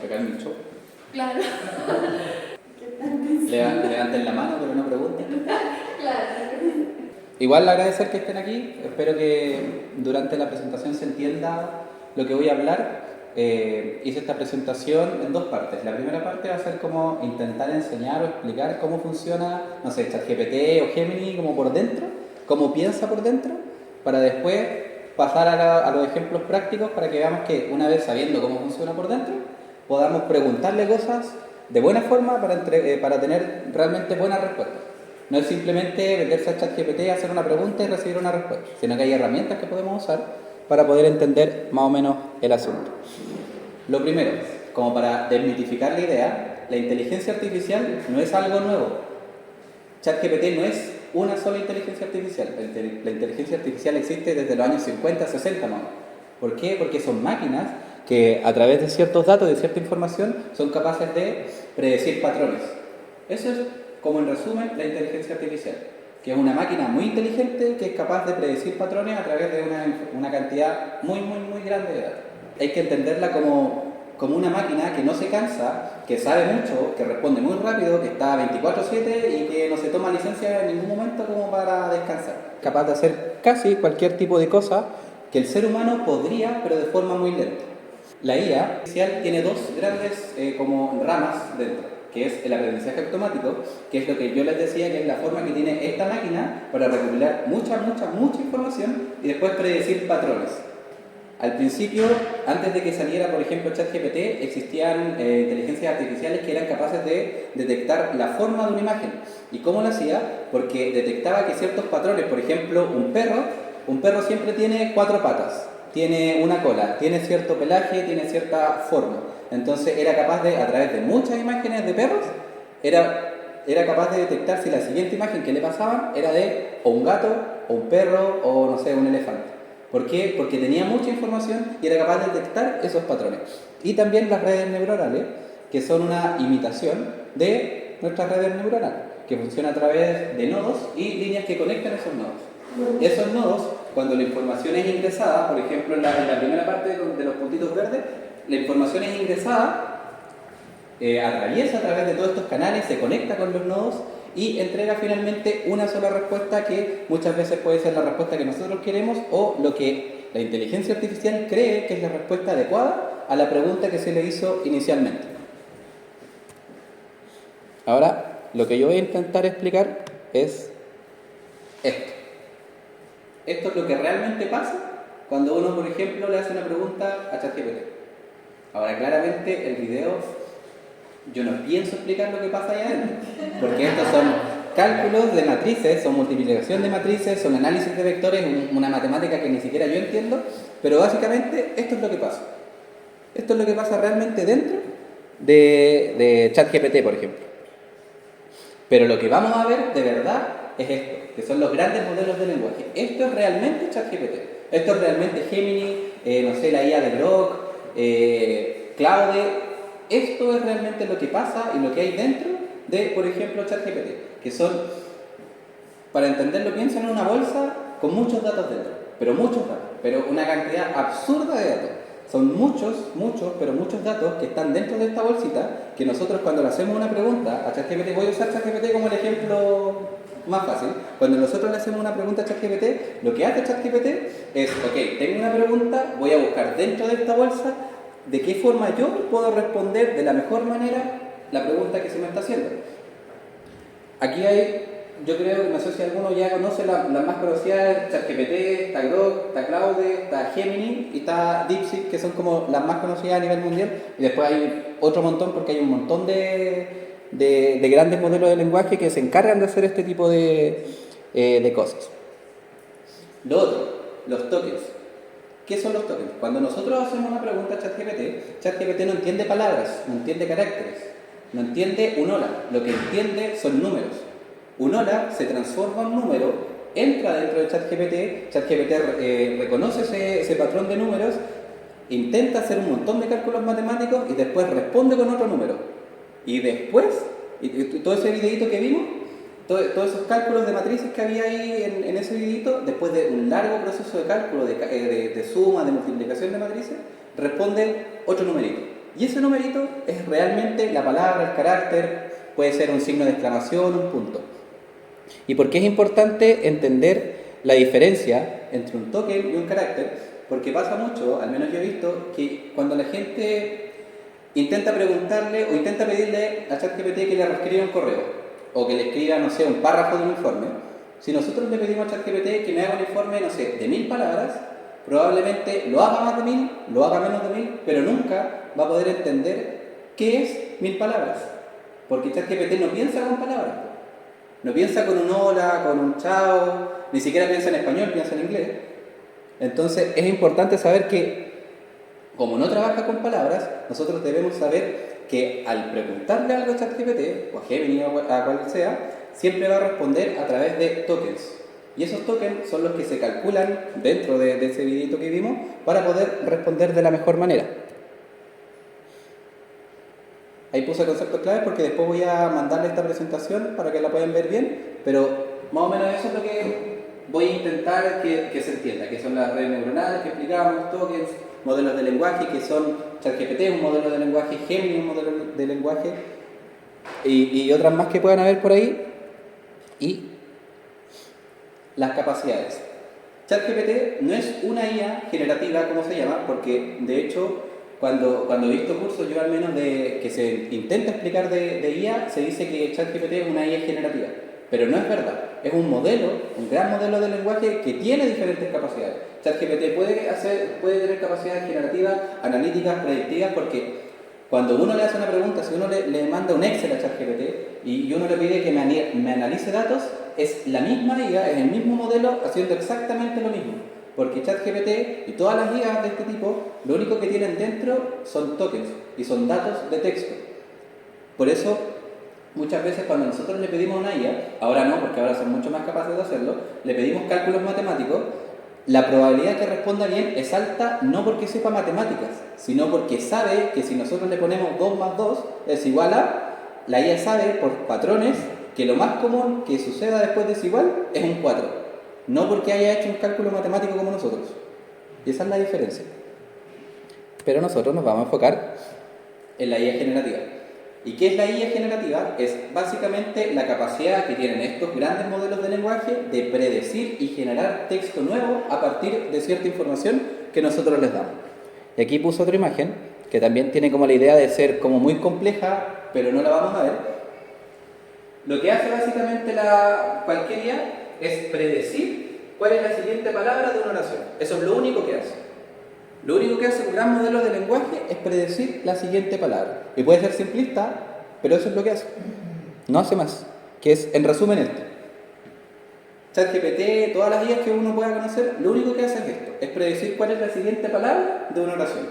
sacar el show. Claro. Levanten la mano, pero no pregunten. Claro. Igual agradecer que estén aquí. Espero que durante la presentación se entienda lo que voy a hablar. Hice esta presentación en dos partes. La primera parte va a ser como intentar enseñar o explicar cómo funciona, no sé, ChatGPT o Gemini como por dentro, cómo piensa por dentro, para después pasar a los ejemplos prácticos para que veamos que una vez sabiendo cómo funciona por dentro, podamos preguntarle cosas de buena forma para tener realmente buenas respuestas. No es simplemente meterse a ChatGPT, hacer una pregunta y recibir una respuesta, sino que hay herramientas que podemos usar para poder entender más o menos el asunto. Lo primero, como para desmitificar la idea, la inteligencia artificial no es algo nuevo. ChatGPT no es una sola inteligencia artificial. La inteligencia artificial existe desde los años 50, 60 más. ¿Por qué? Porque son máquinas que a través de ciertos datos, de cierta información, son capaces de predecir patrones. Eso es, como en resumen, la inteligencia artificial, que es una máquina muy inteligente que es capaz de predecir patrones a través de una cantidad muy grande de datos. Hay que entenderla como una máquina que no se cansa, que sabe mucho, que responde muy rápido, que está 24/7 y que no se toma licencia en ningún momento como para descansar. Capaz de hacer casi cualquier tipo de cosa que el ser humano podría, pero de forma muy lenta. La IA artificial tiene dos grandes como ramas dentro, que es el aprendizaje automático, que es lo que yo les decía que es la forma que tiene esta máquina para recopilar mucha información y después predecir patrones. Al principio, antes de que saliera, por ejemplo, ChatGPT, existían inteligencias artificiales que eran capaces de detectar la forma de una imagen. ¿Y cómo lo hacía? Porque detectaba que ciertos patrones, por ejemplo, un perro siempre tiene 4 patas, tiene una cola, tiene cierto pelaje, tiene cierta forma. Entonces era capaz de, a través de muchas imágenes de perros, era capaz de detectar si la siguiente imagen que le pasaban era de o un gato, o un perro, o no sé, un elefante. ¿Por qué? Porque tenía mucha información y era capaz de detectar esos patrones. Y también las redes neuronales, que son una imitación de nuestras redes neuronales, que funciona a través de nodos y líneas que conectan esos nodos. Esos nodos, cuando la información es ingresada, por ejemplo en la primera parte de los puntitos verdes, la información es ingresada, atraviesa a través de todos estos canales, se conecta con los nodos y entrega finalmente una sola respuesta que muchas veces puede ser la respuesta que nosotros queremos o lo que la inteligencia artificial cree que es la respuesta adecuada a la pregunta que se le hizo inicialmente. Ahora, lo que yo voy a intentar explicar es esto. Esto es lo que realmente pasa cuando uno, por ejemplo, le hace una pregunta a ChatGPT. Ahora, claramente, el video yo no pienso explicar lo que pasa ahí adentro, porque estos son cálculos de matrices, son multiplicación de matrices, son análisis de vectores, una matemática que ni siquiera yo entiendo, pero básicamente esto es lo que pasa. Esto es lo que pasa realmente dentro de ChatGPT, por ejemplo. Pero lo que vamos a ver de verdad es esto, que son los grandes modelos de lenguaje. Esto es realmente ChatGPT. Esto es realmente Gemini, no sé, la IA de Grok, Claude. Esto es realmente lo que pasa y lo que hay dentro de, por ejemplo, ChatGPT, que son, para entenderlo, piensen en una bolsa con muchos datos dentro, pero muchos datos, pero una cantidad absurda de datos. Son muchos datos que están dentro de esta bolsita, que nosotros cuando le hacemos una pregunta a ChatGPT, voy a usar ChatGPT como el ejemplo más fácil. Cuando nosotros le hacemos una pregunta a ChatGPT, lo que hace ChatGPT es, ok, tengo una pregunta, voy a buscar dentro de esta bolsa de qué forma yo puedo responder de la mejor manera la pregunta que se me está haciendo. Aquí hay, yo creo, no sé si alguno ya conoce las más conocidas, ChatGPT, está Grok, está Claude, está Gemini y está DeepSeek, que son como las más conocidas a nivel mundial, y después hay otro montón porque hay un montón de grandes modelos de lenguaje que se encargan de hacer este tipo de cosas. Lo otro, los tokens. ¿Qué son los tokens? Cuando nosotros hacemos una pregunta a ChatGPT no entiende palabras, no entiende caracteres, no entiende un hola, lo que entiende son números. Un hola se transforma en número, entra dentro de ChatGPT reconoce ese patrón de números, intenta hacer un montón de cálculos matemáticos y después responde con otro número. Y después, todo ese videito que vimos, todos esos cálculos de matrices que había ahí en ese videito, después de un largo proceso de cálculo, de suma, de multiplicación de matrices, responde otro numerito. Y ese numerito es realmente la palabra, el carácter, puede ser un signo de exclamación, un punto. ¿Y por qué es importante entender la diferencia entre un token y un carácter? Porque pasa mucho, al menos yo he visto, que cuando la gente intenta preguntarle o intenta pedirle a ChatGPT que le reescriba un correo o que le escriba, no sé, un párrafo de un informe, si nosotros le pedimos a ChatGPT que me haga un informe, no sé, de 1000 palabras, probablemente lo haga más de 1000, lo haga menos de 1000, pero nunca va a poder entender qué es 1000 palabras. Porque ChatGPT no piensa con palabras, no piensa con un hola, con un chao, ni siquiera piensa en español, piensa en inglés. Entonces es importante saber que, como no trabaja con palabras, nosotros debemos saber que al preguntarle algo a ChatGPT, o a Gemini o a cual sea, siempre va a responder a través de tokens. Y esos tokens son los que se calculan dentro de ese videito que vimos para poder responder de la mejor manera. Ahí puse conceptos claves porque después voy a mandarle esta presentación para que la puedan ver bien, pero más o menos eso es lo que voy a intentar que se entienda, que son las redes neuronales que explicamos, tokens, modelos de lenguaje que son ChatGPT, un modelo de lenguaje, Gemini, un modelo de lenguaje, y otras más que puedan haber por ahí, y las capacidades. ChatGPT no es una IA generativa, como se llama, porque de hecho cuando he visto cursos, yo al menos de que se intenta explicar de IA, se dice que ChatGPT es una IA generativa, pero no es verdad. Es un modelo, un gran modelo de lenguaje que tiene diferentes capacidades. ChatGPT puede tener capacidades generativas, analíticas, predictivas, porque cuando uno le hace una pregunta, si uno le manda un Excel a ChatGPT y uno le pide que me analice datos, es la misma IA, es el mismo modelo haciendo exactamente lo mismo. Porque ChatGPT y todas las IAs de este tipo, lo único que tienen dentro son tokens y son datos de texto. Por eso, muchas veces cuando nosotros le pedimos a una IA, ahora no, porque ahora son mucho más capaces de hacerlo, le pedimos cálculos matemáticos, la probabilidad de que responda bien es alta no porque sepa matemáticas, sino porque sabe que si nosotros le ponemos 2 más 2 es igual a, la IA sabe por patrones que lo más común que suceda después de ese igual es un 4. No porque haya hecho un cálculo matemático como nosotros. Y esa es la diferencia. Pero nosotros nos vamos a enfocar en la IA generativa. ¿Y qué es la IA generativa? Es básicamente la capacidad que tienen estos grandes modelos de lenguaje de predecir y generar texto nuevo a partir de cierta información que nosotros les damos. Y aquí puse otra imagen que también tiene como la idea de ser como muy compleja, pero no la vamos a ver. Lo que hace básicamente cualquier IA es predecir cuál es la siguiente palabra de una oración. Eso es lo único que hace. Lo único que hace un gran modelo de lenguaje es predecir la siguiente palabra. Y puede ser simplista, pero eso es lo que hace. No hace más. Que es, en resumen, esto. ChatGPT, todas las IAs que uno pueda conocer, lo único que hace es esto. Es predecir cuál es la siguiente palabra de una oración.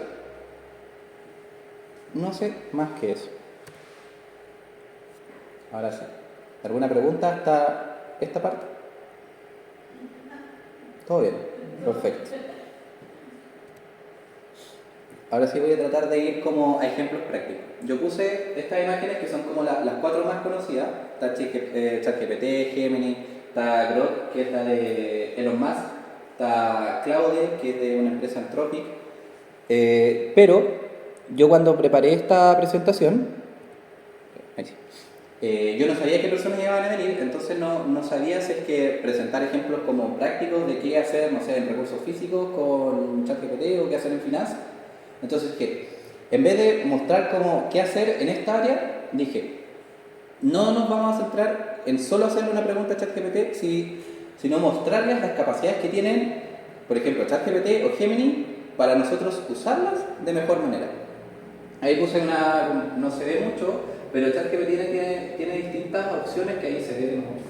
No hace más que eso. Ahora sí. ¿Alguna pregunta hasta esta parte? ¿Todo bien? Perfecto. Ahora sí voy a tratar de ir como a ejemplos prácticos. Yo puse estas imágenes que son como las 4 más conocidas. Está ChatGPT, Gemini, está Grok, que es la de Elon Musk, está Claude, que es de una empresa Anthropic. Pero yo cuando preparé esta presentación, yo no sabía qué personas iban a venir, entonces no sabía si es que presentar ejemplos como prácticos de qué hacer, no sé, en recursos físicos con ChatGPT o qué hacer en finanzas. Entonces, ¿qué? En vez de mostrar qué hacer en esta área, dije, no nos vamos a centrar en solo hacerle una pregunta a ChatGPT, sino mostrarles las capacidades que tienen, por ejemplo, ChatGPT o Gemini, para nosotros usarlas de mejor manera. Ahí puse no se ve mucho, pero ChatGPT tiene distintas opciones que ahí se ven mucho.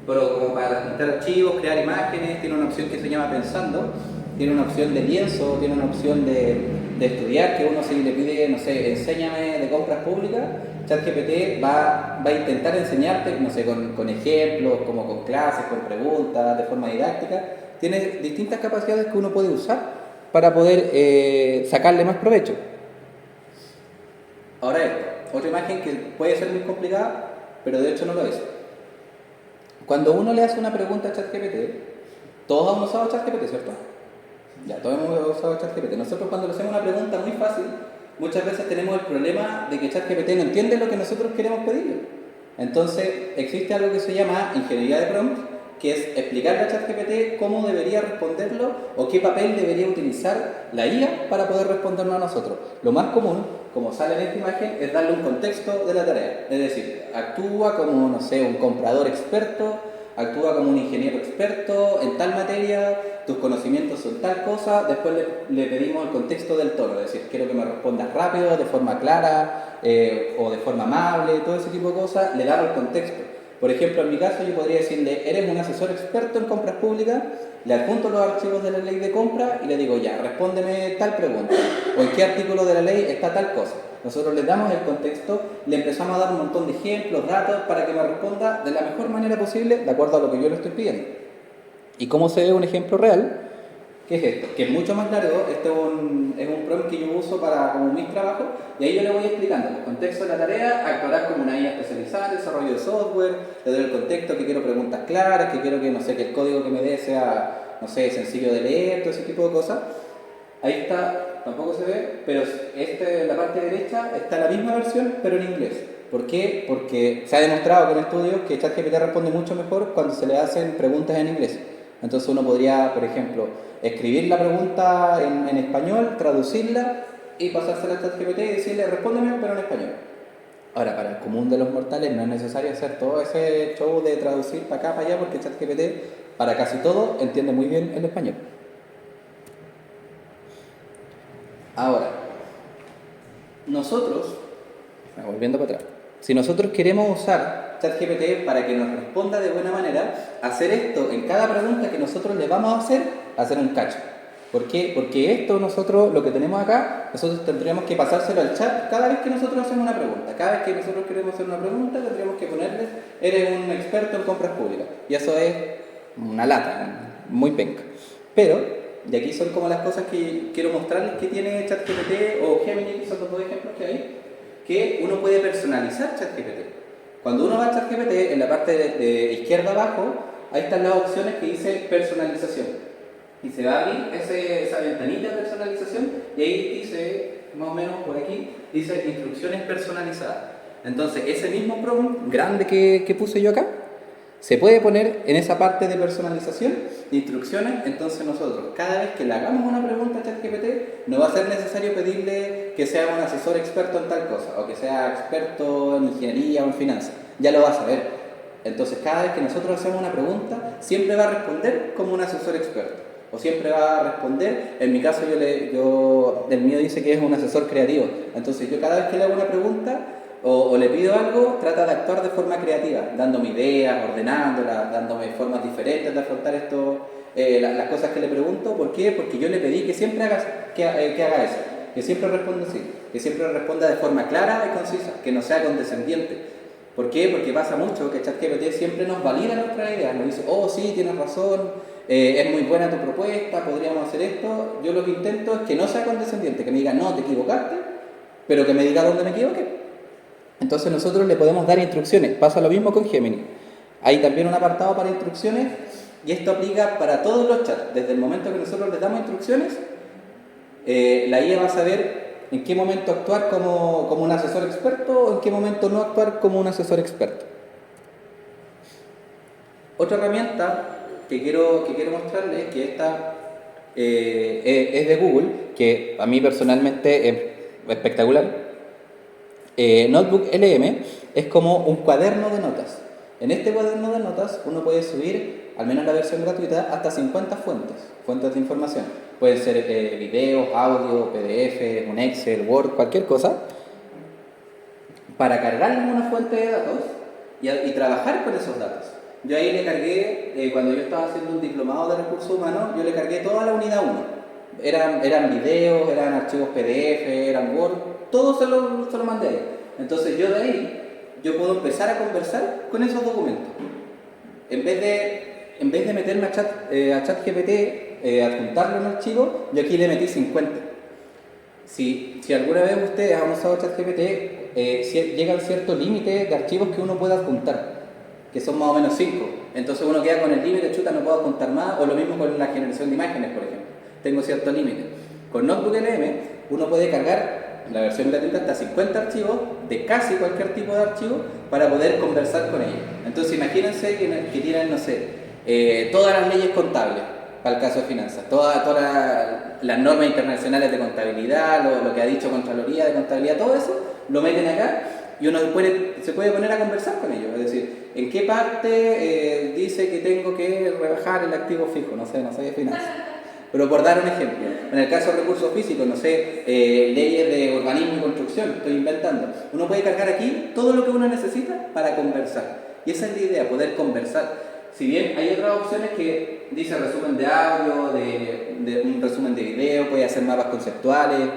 Pero como para juntar archivos, crear imágenes, tiene una opción que se llama Pensando, tiene una opción de lienzo, tiene una opción de estudiar, que uno si le pide, no sé, enséñame de compras públicas, ChatGPT va a intentar enseñarte, no sé, con ejemplos, como con clases, con preguntas, de forma didáctica. Tiene distintas capacidades que uno puede usar para poder sacarle más provecho. Ahora otra imagen que puede ser muy complicada, pero de hecho no lo es. Cuando uno le hace una pregunta a ChatGPT, todos han usado ChatGPT, ¿cierto? Ya, todos hemos usado ChatGPT. Nosotros cuando le hacemos una pregunta muy fácil, muchas veces tenemos el problema de que ChatGPT no entiende lo que nosotros queremos pedirle. Entonces, existe algo que se llama ingeniería de prompt, que es explicarle a ChatGPT cómo debería responderlo o qué papel debería utilizar la IA para poder respondernos a nosotros. Lo más común, como sale en esta imagen, es darle un contexto de la tarea. Es decir, actúa como, no sé, un comprador experto, actúa como un ingeniero experto en tal materia, tus conocimientos son tal cosa, después le pedimos el contexto del tono, es decir, quiero que me respondas rápido, de forma clara o de forma amable, todo ese tipo de cosas, le damos el contexto. Por ejemplo, en mi caso yo podría decirle, eres un asesor experto en compras públicas, le adjunto los archivos de la ley de compra y le digo, ya, respóndeme tal pregunta, o en qué artículo de la ley está tal cosa. Nosotros le damos el contexto, le empezamos a dar un montón de ejemplos, datos, para que me responda de la mejor manera posible, de acuerdo a lo que yo le estoy pidiendo. ¿Y cómo se ve un ejemplo real? ¿Qué es esto? Que es mucho más largo, este es un prompt que yo uso para como mis trabajos, y ahí yo le voy explicando el contexto de la tarea, actuarás como una IA especializada en desarrollo de software, le doy el contexto, que quiero preguntas claras, que quiero que, no sé, que el código que me dé sea, no sé, sencillo de leer, todo ese tipo de cosas. Ahí está, tampoco se ve, pero en la parte derecha está la misma versión, pero en inglés. ¿Por qué? Porque se ha demostrado con estudios que ChatGPT responde mucho mejor cuando se le hacen preguntas en inglés. Entonces uno podría, por ejemplo, escribir la pregunta en español, traducirla y pasársela a ChatGPT y decirle, respóndeme, pero en español. Ahora, para el común de los mortales no es necesario hacer todo ese show de traducir para acá, para allá, porque ChatGPT, para casi todo, entiende muy bien el español. Ahora, nosotros, volviendo para atrás, si nosotros queremos usar ChatGPT para que nos responda de buena manera, hacer esto en cada pregunta que nosotros le vamos a hacer un cacho. ¿Por qué? Porque esto nosotros, lo que tenemos acá, nosotros tendríamos que pasárselo al chat cada vez que nosotros hacemos una pregunta. Cada vez que nosotros queremos hacer una pregunta, tendríamos que ponerle, eres un experto en compras públicas. Y eso es una lata, muy penca. Pero, y aquí son como las cosas que quiero mostrarles que tiene ChatGPT o Gemini, que son los dos ejemplos que hay, que uno puede personalizar ChatGPT. Cuando uno va a ChatGPT, en la parte de izquierda abajo, ahí están las opciones que dice personalización. Y se va a abrir esa ventanita de personalización y ahí dice, más o menos por aquí, dice instrucciones personalizadas. Entonces, ese mismo prompt grande que puse yo acá, se puede poner en esa parte de personalización de instrucciones. Entonces nosotros, cada vez que le hagamos una pregunta a ChatGPT, no va a ser necesario pedirle que sea un asesor experto en tal cosa, o que sea experto en ingeniería o en finanzas. Ya lo va a saber. Entonces, cada vez que nosotros hacemos una pregunta, siempre va a responder como un asesor experto. O siempre va a responder, en mi caso el mío dice que es un asesor creativo. Entonces yo cada vez que le hago una pregunta o le pido algo, trata de actuar de forma creativa, dándome ideas, ordenándolas, dándome formas diferentes de afrontar las cosas que le pregunto. ¿Por qué? Porque yo le pedí que siempre haga eso, que siempre responda así, que siempre responda de forma clara y concisa, que no sea condescendiente. ¿Por qué? Porque pasa mucho que ChatGPT siempre nos valida nuestras ideas, nos dice, oh sí, tienes razón, es muy buena tu propuesta, podríamos hacer esto. Yo lo que intento es que no sea condescendiente, que me diga, no, te equivocaste, pero que me diga dónde me equivoqué. Entonces nosotros le podemos dar instrucciones. Pasa lo mismo con Gemini. Hay también un apartado para instrucciones y esto aplica para todos los chats. Desde el momento que nosotros le damos instrucciones, la IA va a saber en qué momento actuar como un asesor experto o en qué momento no actuar como un asesor experto. Otra herramienta que quiero mostrarles, que esta es de Google, que a mí personalmente es espectacular. Notebook LM es como un cuaderno de notas. En este cuaderno de notas uno puede subir, al menos la versión gratuita, hasta 50 fuentes de información. Pueden ser videos, audio, PDF, un Excel, Word, cualquier cosa, para cargarle en una fuente de datos y trabajar con esos datos. Yo ahí le cargué, cuando yo estaba haciendo un diplomado de recursos humanos, yo le cargué toda la unidad 1. Eran videos, eran archivos PDF, eran Word, todo se lo mandé ahí. Entonces yo de ahí, yo puedo empezar a conversar con esos documentos. En vez de meterme a ChatGPT, adjuntarlo en un archivo, yo aquí le metí 50. Si alguna vez ustedes han usado ChatGPT, llegan cierto límite de archivos que uno puede adjuntar, que son más o menos 5. Entonces uno queda con el límite, chuta, no puedo adjuntar más, o lo mismo con la generación de imágenes, por ejemplo. Tengo cierto límite. Con Notebook LM uno puede cargar la versión gratuita hasta 50 archivos de casi cualquier tipo de archivo para poder conversar con ellos. Entonces imagínense que tienen, no sé, todas las leyes contables para el caso de finanzas, todas las normas internacionales de contabilidad, lo que ha dicho Contraloría de contabilidad, todo eso lo meten acá y uno se puede poner a conversar con ellos. Es decir, ¿en qué parte dice que tengo que rebajar el activo fijo? No sé de finanzas. Pero por dar un ejemplo, en el caso de recursos físicos, no sé, leyes de urbanismo y construcción, estoy inventando. Uno puede cargar aquí todo lo que uno necesita para conversar. Y esa es la idea, poder conversar. Si bien hay otras opciones que dice resumen de audio, de un resumen de video, puede hacer mapas conceptuales,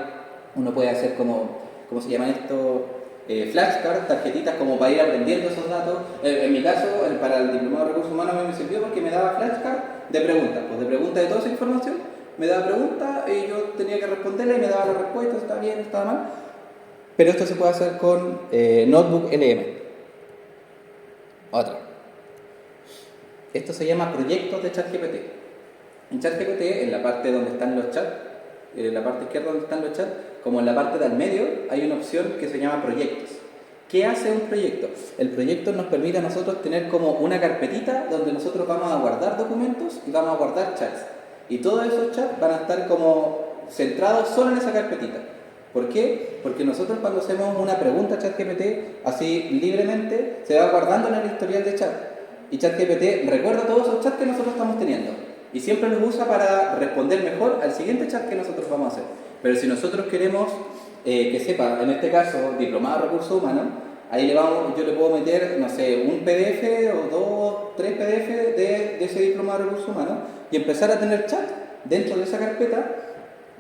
uno puede hacer ¿cómo se llama esto? Flashcards, tarjetitas como para ir aprendiendo esos datos. En mi caso, para el diplomado de recursos humanos me sirvió porque me daba flashcards de preguntas, pues de preguntas de toda esa información, me daba preguntas y yo tenía que responderla y me daba la respuesta, está bien, está mal. Pero esto se puede hacer con Notebook LM. Otra. Esto se llama proyectos de ChatGPT. En ChatGPT, en la parte donde están los chats, en la parte izquierda donde están los chats, como en la parte del medio, hay una opción que se llama proyectos. ¿Qué hace un proyecto? El proyecto nos permite a nosotros tener como una carpetita donde nosotros vamos a guardar documentos y vamos a guardar chats. Y todos esos chats van a estar como centrados solo en esa carpetita. ¿Por qué? Porque nosotros cuando hacemos una pregunta a ChatGPT, así libremente, se va guardando en el historial de chat. Y ChatGPT recuerda todos esos chats que nosotros estamos teniendo. Y siempre los usa para responder mejor al siguiente chat que nosotros vamos a hacer. Pero si nosotros queremos que sepa, en este caso, diplomado de recursos humanos, ahí yo le puedo meter, no sé, un PDF o 2, 3 PDF de ese diplomado de recursos humanos y empezar a tener chat dentro de esa carpeta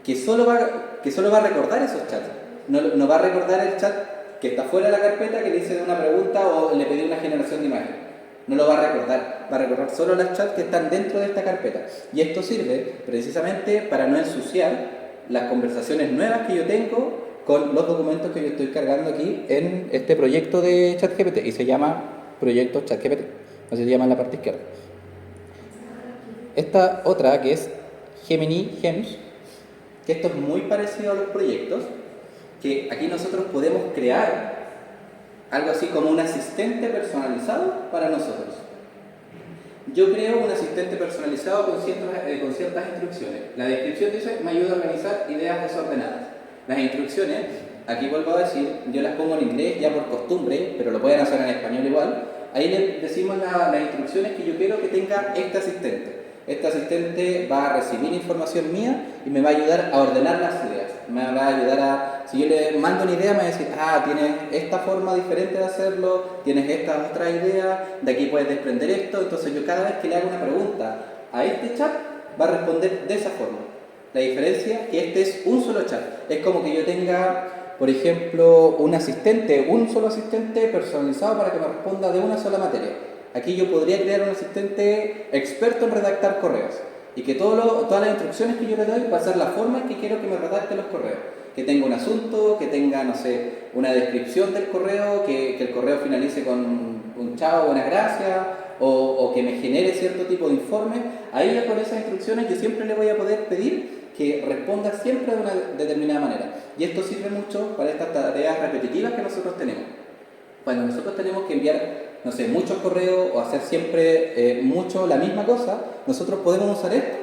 que solo va a recordar esos chats. No va a recordar el chat que está fuera de la carpeta que le hice una pregunta o le pedí una generación de imagen. No lo va a recordar solo los chats que están dentro de esta carpeta. Y esto sirve precisamente para no ensuciar las conversaciones nuevas que yo tengo con los documentos que yo estoy cargando aquí en este proyecto de ChatGPT y se llama Proyecto ChatGPT, así se llama en la parte izquierda. Esta otra que es Gemini Gems, que esto es muy parecido a los proyectos, que aquí nosotros podemos crear algo así como un asistente personalizado para nosotros. Yo creo un asistente personalizado con ciertas instrucciones. La descripción dice, me ayuda a organizar ideas desordenadas. Las instrucciones, aquí vuelvo a decir, yo las pongo en inglés ya por costumbre, pero lo pueden hacer en español igual. Ahí le decimos las instrucciones que yo quiero que tenga este asistente. Este asistente va a recibir información mía y me va a ayudar a ordenar las ideas. Me va a ayudar si yo le mando una idea, me va a decir, tienes esta forma diferente de hacerlo, tienes esta otra idea, de aquí puedes desprender esto. Entonces yo cada vez que le hago una pregunta a este chat, va a responder de esa forma. La diferencia es que este es un solo chat. Es como que yo tenga, por ejemplo, un solo asistente personalizado para que me responda de una sola materia. Aquí yo podría crear un asistente experto en redactar correos y que todas las instrucciones que yo le doy va a ser la forma en que quiero que me redacte los correos. Que tenga un asunto, que tenga, no sé, una descripción del correo, que el correo finalice con un chao, buenas gracias, o que me genere cierto tipo de informe. Ahí ya con esas instrucciones yo siempre le voy a poder pedir que responda siempre de una determinada manera. Y esto sirve mucho para estas tareas repetitivas que nosotros tenemos. Cuando nosotros tenemos que enviar, no sé, muchos correos o hacer siempre mucho la misma cosa, nosotros podemos usar esto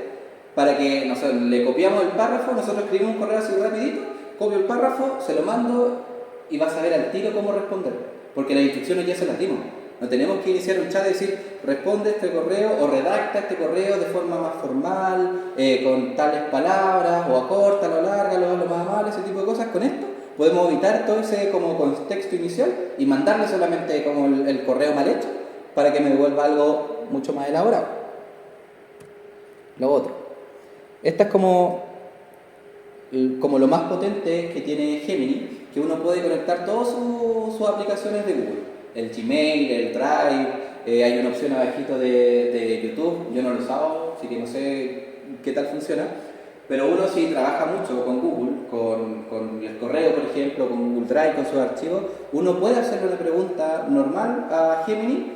para que, no sé, le copiamos el párrafo, nosotros escribimos un correo así rapidito, copio el párrafo, se lo mando y va a saber al tiro cómo responder, porque las instrucciones ya se las dimos. No tenemos que iniciar un chat y decir, responde este correo o redacta este correo de forma más formal, con tales palabras, o acórtalo, alárgalo, lo más amable, ese tipo de cosas. Con esto podemos evitar todo ese como contexto inicial y mandarle solamente como el correo mal hecho para que me devuelva algo mucho más elaborado. Lo otro. Esta es como lo más potente que tiene Gemini, que uno puede conectar todas sus aplicaciones de Google. El Gmail, el Drive, hay una opción abajito de YouTube, yo no lo usaba, así que no sé qué tal funciona, pero uno si trabaja mucho con Google, con el correo por ejemplo, con Google Drive, con sus archivos, uno puede hacerle una pregunta normal a Gemini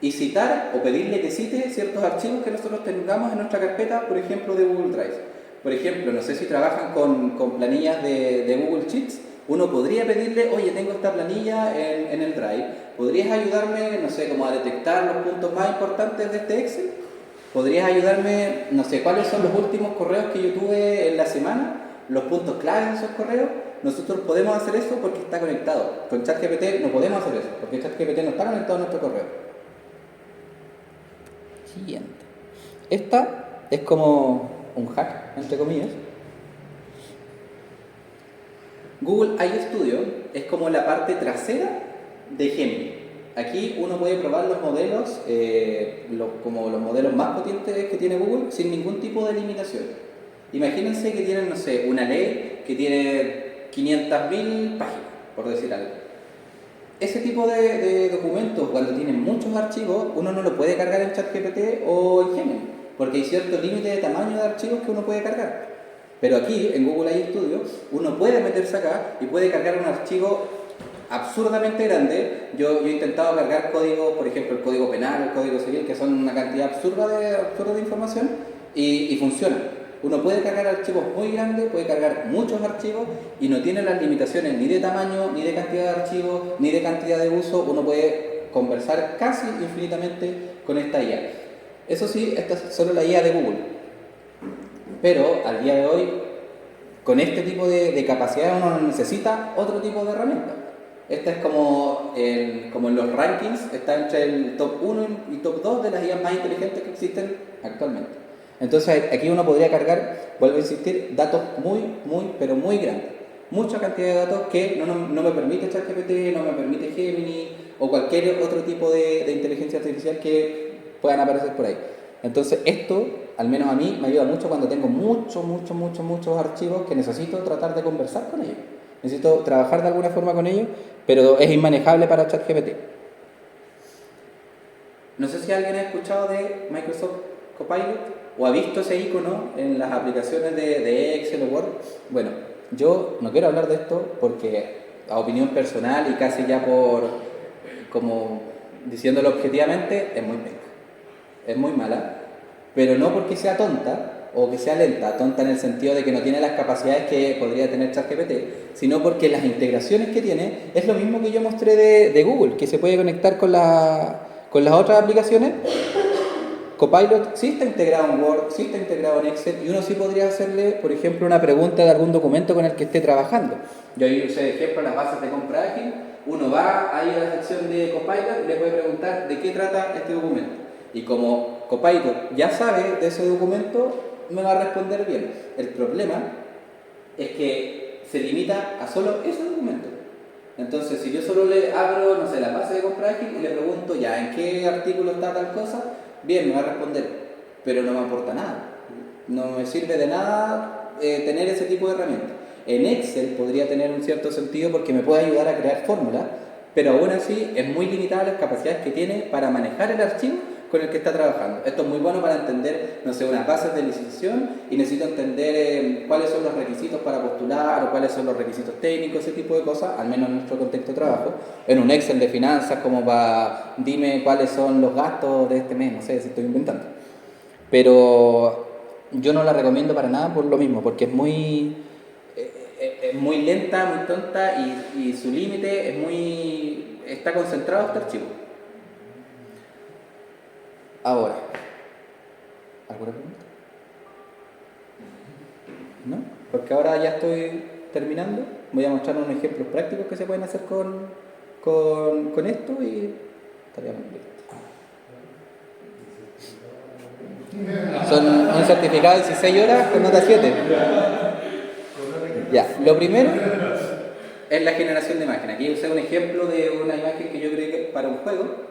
y citar o pedirle que cite ciertos archivos que nosotros tengamos en nuestra carpeta, por ejemplo de Google Drive. Por ejemplo, no sé si trabajan con planillas de Google Sheets, Uno podría pedirle, oye, tengo esta planilla en el Drive, ¿podrías ayudarme, no sé, como a detectar los puntos más importantes de este Excel? ¿Podrías ayudarme, no sé, cuáles son los últimos correos que yo tuve en la semana? Los puntos claves de esos correos. Nosotros podemos hacer eso porque está conectado. Con ChatGPT no podemos hacer eso, porque ChatGPT no está conectado a nuestro correo. Siguiente. Esta es como un hack, entre comillas. Google AI Studio es como la parte trasera de Gemini. Aquí uno puede probar los modelos, como los modelos más potentes que tiene Google, sin ningún tipo de limitación. Imagínense que tienen, no sé, una ley que tiene 500.000 páginas, por decir algo. Ese tipo de documentos, cuando tienen muchos archivos, uno no lo puede cargar en ChatGPT o en Gemini, porque hay cierto límite de tamaño de archivos que uno puede cargar. Pero aquí, en Google AI Studio, uno puede meterse acá y puede cargar un archivo absurdamente grande. Yo he intentado cargar código, por ejemplo, el código penal, el código civil, que son una cantidad absurda de información, y funciona. Uno puede cargar archivos muy grandes, puede cargar muchos archivos y no tiene las limitaciones ni de tamaño, ni de cantidad de archivos, ni de cantidad de uso. Uno puede conversar casi infinitamente con esta IA. Eso sí, esta es solo la IA de Google. Pero al día de hoy, con este tipo de capacidad uno necesita otro tipo de herramienta. Esta es como en los rankings, está entre el top 1 y top 2 de las IAs más inteligentes que existen actualmente. Entonces aquí uno podría cargar, vuelvo a insistir, datos pero muy grandes. Mucha cantidad de datos que no me permite ChatGPT, no me permite Gemini o cualquier otro tipo de inteligencia artificial que puedan aparecer por ahí. Entonces esto, al menos a mí, me ayuda mucho cuando tengo muchos archivos que necesito tratar de conversar con ellos. Necesito trabajar de alguna forma con ellos, pero es inmanejable para ChatGPT. No sé si alguien ha escuchado de Microsoft Copilot o ha visto ese icono en las aplicaciones de Excel o Word. Bueno, yo no quiero hablar de esto porque a opinión personal y casi ya como diciéndolo objetivamente, es muy penca. Es muy mala, pero no porque sea tonta o que sea lenta, tonta en el sentido de que no tiene las capacidades que podría tener ChatGPT, sino porque las integraciones que tiene es lo mismo que yo mostré de Google, que se puede conectar con las otras aplicaciones. Copilot sí está integrado en Word, sí está integrado en Excel, y uno sí podría hacerle, por ejemplo, una pregunta de algún documento con el que esté trabajando. Yo ahí usé de ejemplo las bases de compra ágil. Uno va ahí a la sección de Copilot y le puede preguntar de qué trata este documento. Y como Copilot ya sabe de ese documento, me va a responder bien. El problema es que se limita a solo ese documento. Entonces, si yo solo le abro, no sé, la base de compra ágil y le pregunto ya en qué artículo está tal cosa, bien, me va a responder, pero no me aporta nada. No me sirve de nada tener ese tipo de herramientas. En Excel podría tener un cierto sentido porque me puede ayudar a crear fórmulas, pero aún así es muy limitada las capacidades que tiene para manejar el archivo con el que está trabajando. Esto es muy bueno para entender, no sé, unas bases de licitación y necesito entender cuáles son los requisitos para postular o cuáles son los requisitos técnicos, ese tipo de cosas, al menos en nuestro contexto de trabajo. En un Excel de finanzas, como para dime cuáles son los gastos de este mes, no sé si estoy inventando. Pero yo no la recomiendo para nada por lo mismo, porque es muy lenta, muy tonta y su límite está concentrado este archivo. Ahora, ¿alguna pregunta? ¿No? Porque ahora ya estoy terminando. Voy a mostrar unos ejemplos prácticos que se pueden hacer con esto y estaríamos listos. Son un certificado de 16 horas con nota 7. Ya, lo primero es la generación de imagen. Aquí usé un ejemplo de una imagen que yo creé que para un juego.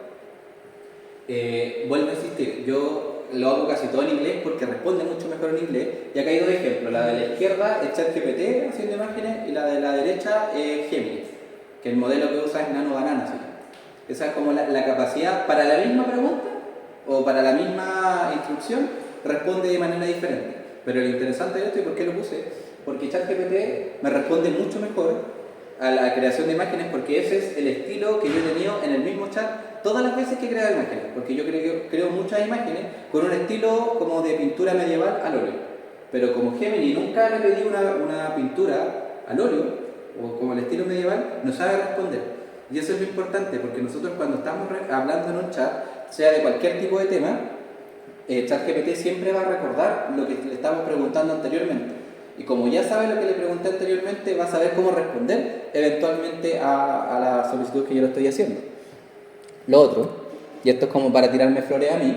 Vuelvo a insistir, yo lo hago casi todo en inglés porque responde mucho mejor en inglés. Y acá hay dos ejemplos: la de la izquierda es ChatGPT haciendo imágenes y la de la derecha es Gemini, que el modelo que usa es Nano Banana. ¿Sí? Esa es como la capacidad para la misma pregunta o para la misma instrucción, responde de manera diferente. Pero lo interesante de esto, y por qué lo puse, porque ChatGPT me responde mucho mejor a la creación de imágenes, porque ese es el estilo que yo he tenido en el mismo chat todas las veces que he creado imágenes, porque yo creo muchas imágenes con un estilo como de pintura medieval al óleo. Pero como Gemini nunca le pedí una pintura al óleo, o como el estilo medieval, no sabe responder. Y eso es lo importante, porque nosotros cuando estamos hablando en un chat, sea de cualquier tipo de tema, ChatGPT siempre va a recordar lo que le estamos preguntando anteriormente. Y como ya sabe lo que le pregunté anteriormente, va a saber cómo responder eventualmente a la solicitud que yo le estoy haciendo. Lo otro, y esto es como para tirarme flores a mí,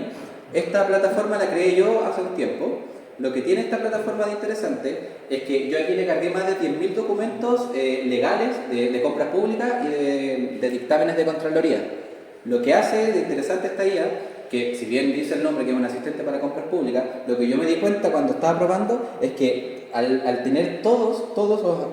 esta plataforma la creé yo hace un tiempo. Lo que tiene esta plataforma de interesante es que yo aquí le cargué más de 10.000 documentos legales de compras públicas y de dictámenes de Contraloría. Lo que hace de interesante esta IA, que si bien dice el nombre que es un asistente para compras públicas, lo que yo me di cuenta cuando estaba probando es que al tener todos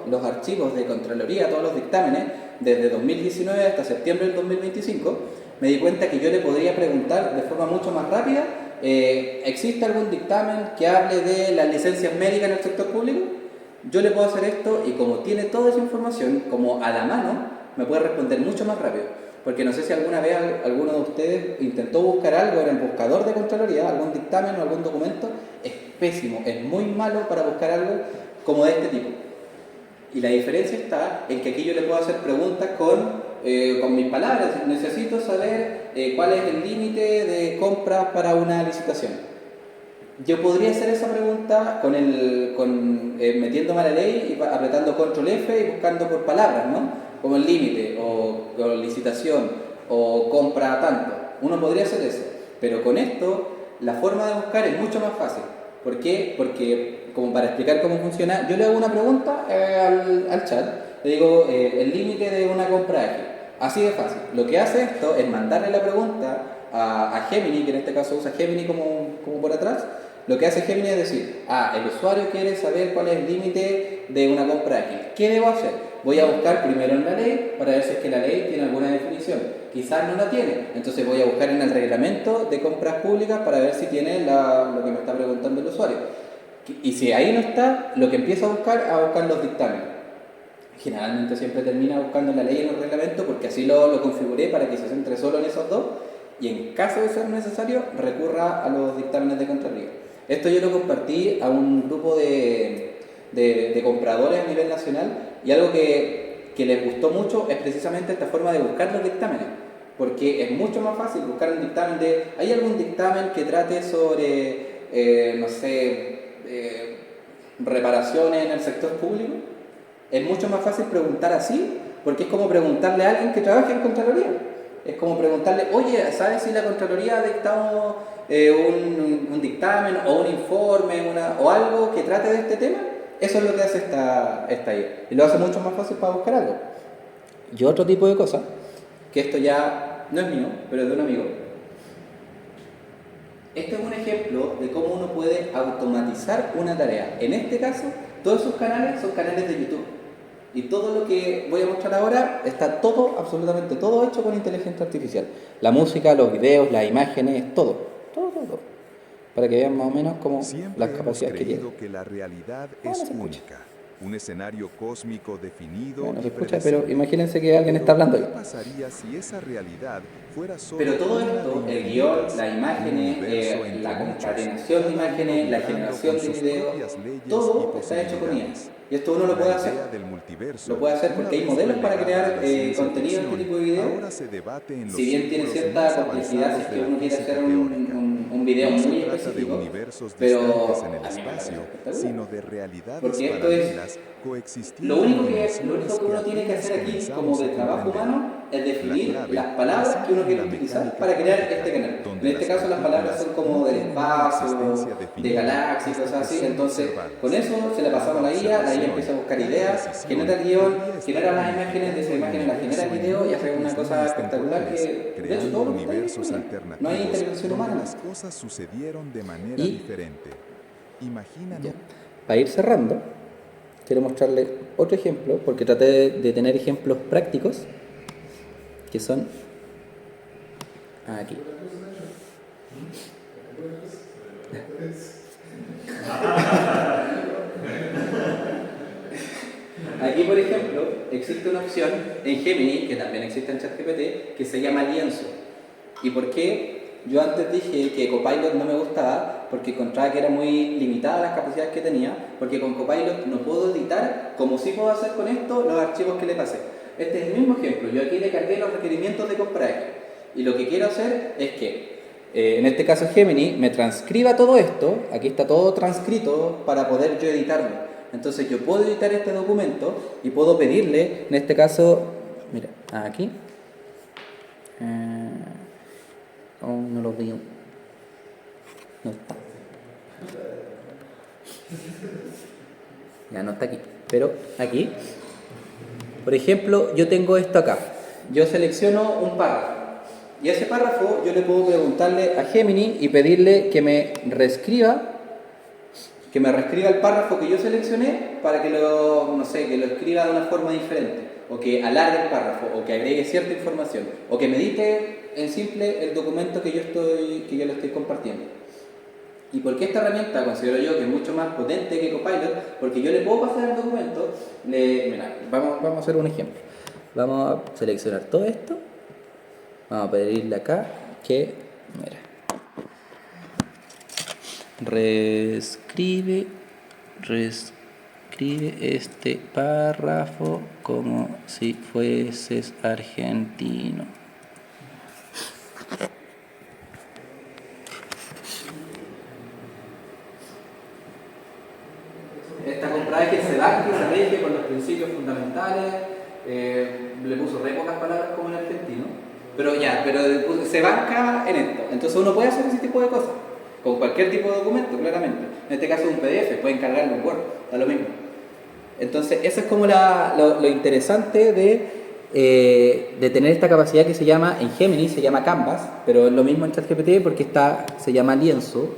los archivos de Contraloría, todos los dictámenes, desde 2019 hasta septiembre del 2025, me di cuenta que yo le podría preguntar de forma mucho más rápida, ¿existe algún dictamen que hable de las licencias médicas en el sector público? Yo le puedo hacer esto y como tiene toda esa información como a la mano, me puede responder mucho más rápido. Porque no sé si alguna vez alguno de ustedes intentó buscar algo en el buscador de Contraloría, algún dictamen o algún documento, es pésimo, es muy malo para buscar algo como de este tipo. Y la diferencia está en que aquí yo le puedo hacer preguntas con mis palabras. Necesito saber cuál es el límite de compras para una licitación. Yo podría hacer esa pregunta metiéndome a la ley y apretando control F y buscando por palabras, ¿no? Como el límite, o licitación, o compra tanto. Uno podría hacer eso, pero con esto la forma de buscar es mucho más fácil. ¿Por qué? Porque, como para explicar cómo funciona, yo le hago una pregunta al chat, le digo el límite de una compra X. Así de fácil. Lo que hace esto es mandarle la pregunta a Gemini, que en este caso usa Gemini como por atrás. Lo que hace Gemini es decir, el usuario quiere saber cuál es el límite de una compra X. ¿Qué debo hacer? Voy a buscar primero en la ley para ver si es que la ley tiene alguna definición. Quizás no la tiene, entonces voy a buscar en el reglamento de compras públicas para ver si tiene lo que me está preguntando el usuario. Y si ahí no está, lo que empiezo a buscar los dictámenes. Generalmente siempre termina buscando en la ley y en el reglamento porque así lo configuré para que se centre solo en esos dos y en caso de ser necesario recurra a los dictámenes de Contraloría. Esto yo lo compartí a un grupo de compradores a nivel nacional y algo que les gustó mucho es precisamente esta forma de buscar los dictámenes, porque es mucho más fácil buscar un dictamen ¿hay algún dictamen que trate sobre, no sé, reparaciones en el sector público? Es mucho más fácil preguntar así, porque es como preguntarle a alguien que trabaja en Contraloría. Es como preguntarle, oye, ¿sabes si la Contraloría ha dictado un dictamen o un informe o algo que trate de este tema? Eso es lo que hace esta IA. Y lo hace mucho más fácil para buscar algo. Y otro tipo de cosa, que esto ya no es mío, pero es de un amigo. Este es un ejemplo de cómo uno puede automatizar una tarea. En este caso, todos esos canales son canales de YouTube. Y todo lo que voy a mostrar ahora está absolutamente todo hecho con inteligencia artificial. La música, los videos, las imágenes, todo. Para que vean más o menos cómo las capacidades que tiene. Que la realidad es única. Un escenario cósmico definido. Bueno, se escucha, pero imagínense que alguien está hablando ahí. ¿Qué pasaría si esa realidad fuera solo pero todo esto, el guión, las imágenes, la concatenación de imágenes, la generación de videos, todo está hecho con IA. Y esto uno lo puede hacer. Lo puede hacer porque hay modelos para crear contenido de este tipo de video. Si bien tiene cierta complejidad, si es que uno quiere hacer un video muy específico, pero a mí me parece espectacular. Porque esto es lo único que uno tiene que hacer aquí como de trabajo humano es definir las palabras que uno quiere utilizar para crear este canal. En este caso las palabras son como del espacio, de galaxias y cosas así. Entonces con eso se le pasamos a la IA empieza a buscar ideas, genera el guión, genera las imágenes, de esas imágenes las genera el video y hace una cosa espectacular que de hecho todo lo que no hay intervención humana. Las cosas sucedieron de manera diferente. Imagínate. Para ir cerrando, quiero mostrarles otro ejemplo, porque traté de tener ejemplos prácticos, que son aquí. Aquí, por ejemplo, existe una opción en Gemini, que también existe en ChatGPT, que se llama lienzo. ¿Y por qué? Yo antes dije que Copilot no me gustaba, porque encontraba que era muy limitada las capacidades que tenía, porque con Copilot no puedo editar, como sí puedo hacer con esto, los archivos que le pasé. Este es el mismo ejemplo, yo aquí le cargué los requerimientos de CopRage, y lo que quiero hacer es que, en este caso Gemini, me transcriba todo esto, aquí está todo transcrito para poder yo editarlo. Entonces yo puedo editar este documento y puedo pedirle, en este caso, mira, aquí, oh, no lo veo, no está, ya no está aquí, pero aquí, por ejemplo, yo tengo esto acá, yo selecciono un párrafo, y ese párrafo yo le puedo preguntarle a Gemini y pedirle que me reescriba el párrafo que yo seleccioné para que lo, no sé, que lo escriba de una forma diferente, o que alargue el párrafo, o que agregue cierta información, o que me edite en simple el documento que yo le estoy compartiendo. ¿Y por qué esta herramienta considero yo que es mucho más potente que Copilot? Porque yo le puedo pasar el documento, mira, vamos a hacer un ejemplo. Vamos a seleccionar todo esto, vamos a pedirle acá que, mira, reescribe este párrafo como si fueses argentino. Esta compra es que se banque y se rige con los principios fundamentales, le puso re pocas palabras como en argentino, pero se banca en esto. Entonces uno puede hacer ese tipo de cosas con cualquier tipo de documento, claramente. En este caso un PDF, pueden cargarlo en Word, da lo mismo. Entonces eso es como lo interesante de tener esta capacidad que se llama, en Gemini se llama Canvas, pero es lo mismo en ChatGPT porque se llama lienzo,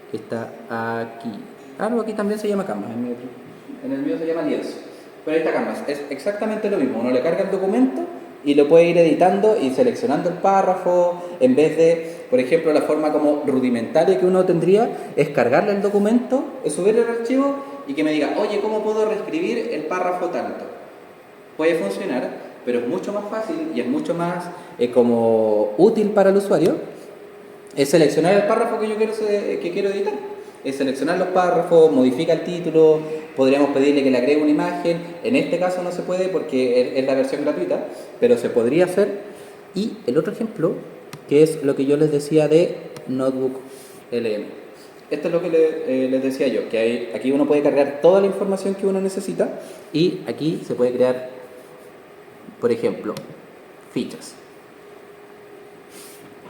que está aquí. No, aquí también se llama Canvas, en el mío se llama lienzo. Pero ahí está Canvas, es exactamente lo mismo, uno le carga el documento y lo puede ir editando y seleccionando el párrafo, en vez de, por ejemplo, la forma como rudimentaria que uno tendría es cargarle el documento, es subirle el archivo y que me diga, oye, ¿cómo puedo reescribir el párrafo tanto? Puede funcionar, pero es mucho más fácil y es mucho más como útil para el usuario, es seleccionar el párrafo que yo quiero editar. Es seleccionar los párrafos, modifica el título, podríamos pedirle que le agregue una imagen, en este caso no se puede porque es la versión gratuita, pero se podría hacer. Y el otro ejemplo, que es lo que yo les decía de Notebook LM. Esto es lo que les decía yo, que aquí uno puede cargar toda la información que uno necesita y aquí se puede crear, por ejemplo, fichas.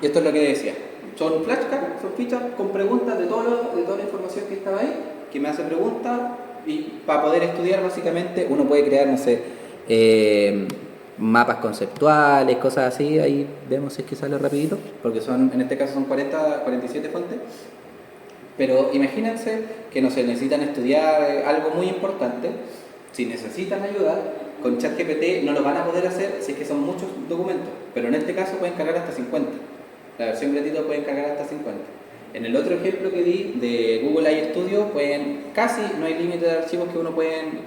Esto es lo que decía. Son flashcards, son fichas con preguntas de toda la información que estaba ahí, que me hace preguntas y para poder estudiar básicamente uno puede crear, no sé, mapas conceptuales, cosas así, ahí vemos si es que sale rapidito, porque en este caso son 47 fuentes, pero imagínense que no sé, necesitan estudiar algo muy importante, si necesitan ayuda, con ChatGPT no lo van a poder hacer si es que son muchos documentos, pero en este caso pueden cargar hasta 50. La versión gratuita pueden cargar hasta 50. En el otro ejemplo que di de Google AI Studio, casi no hay límite de archivos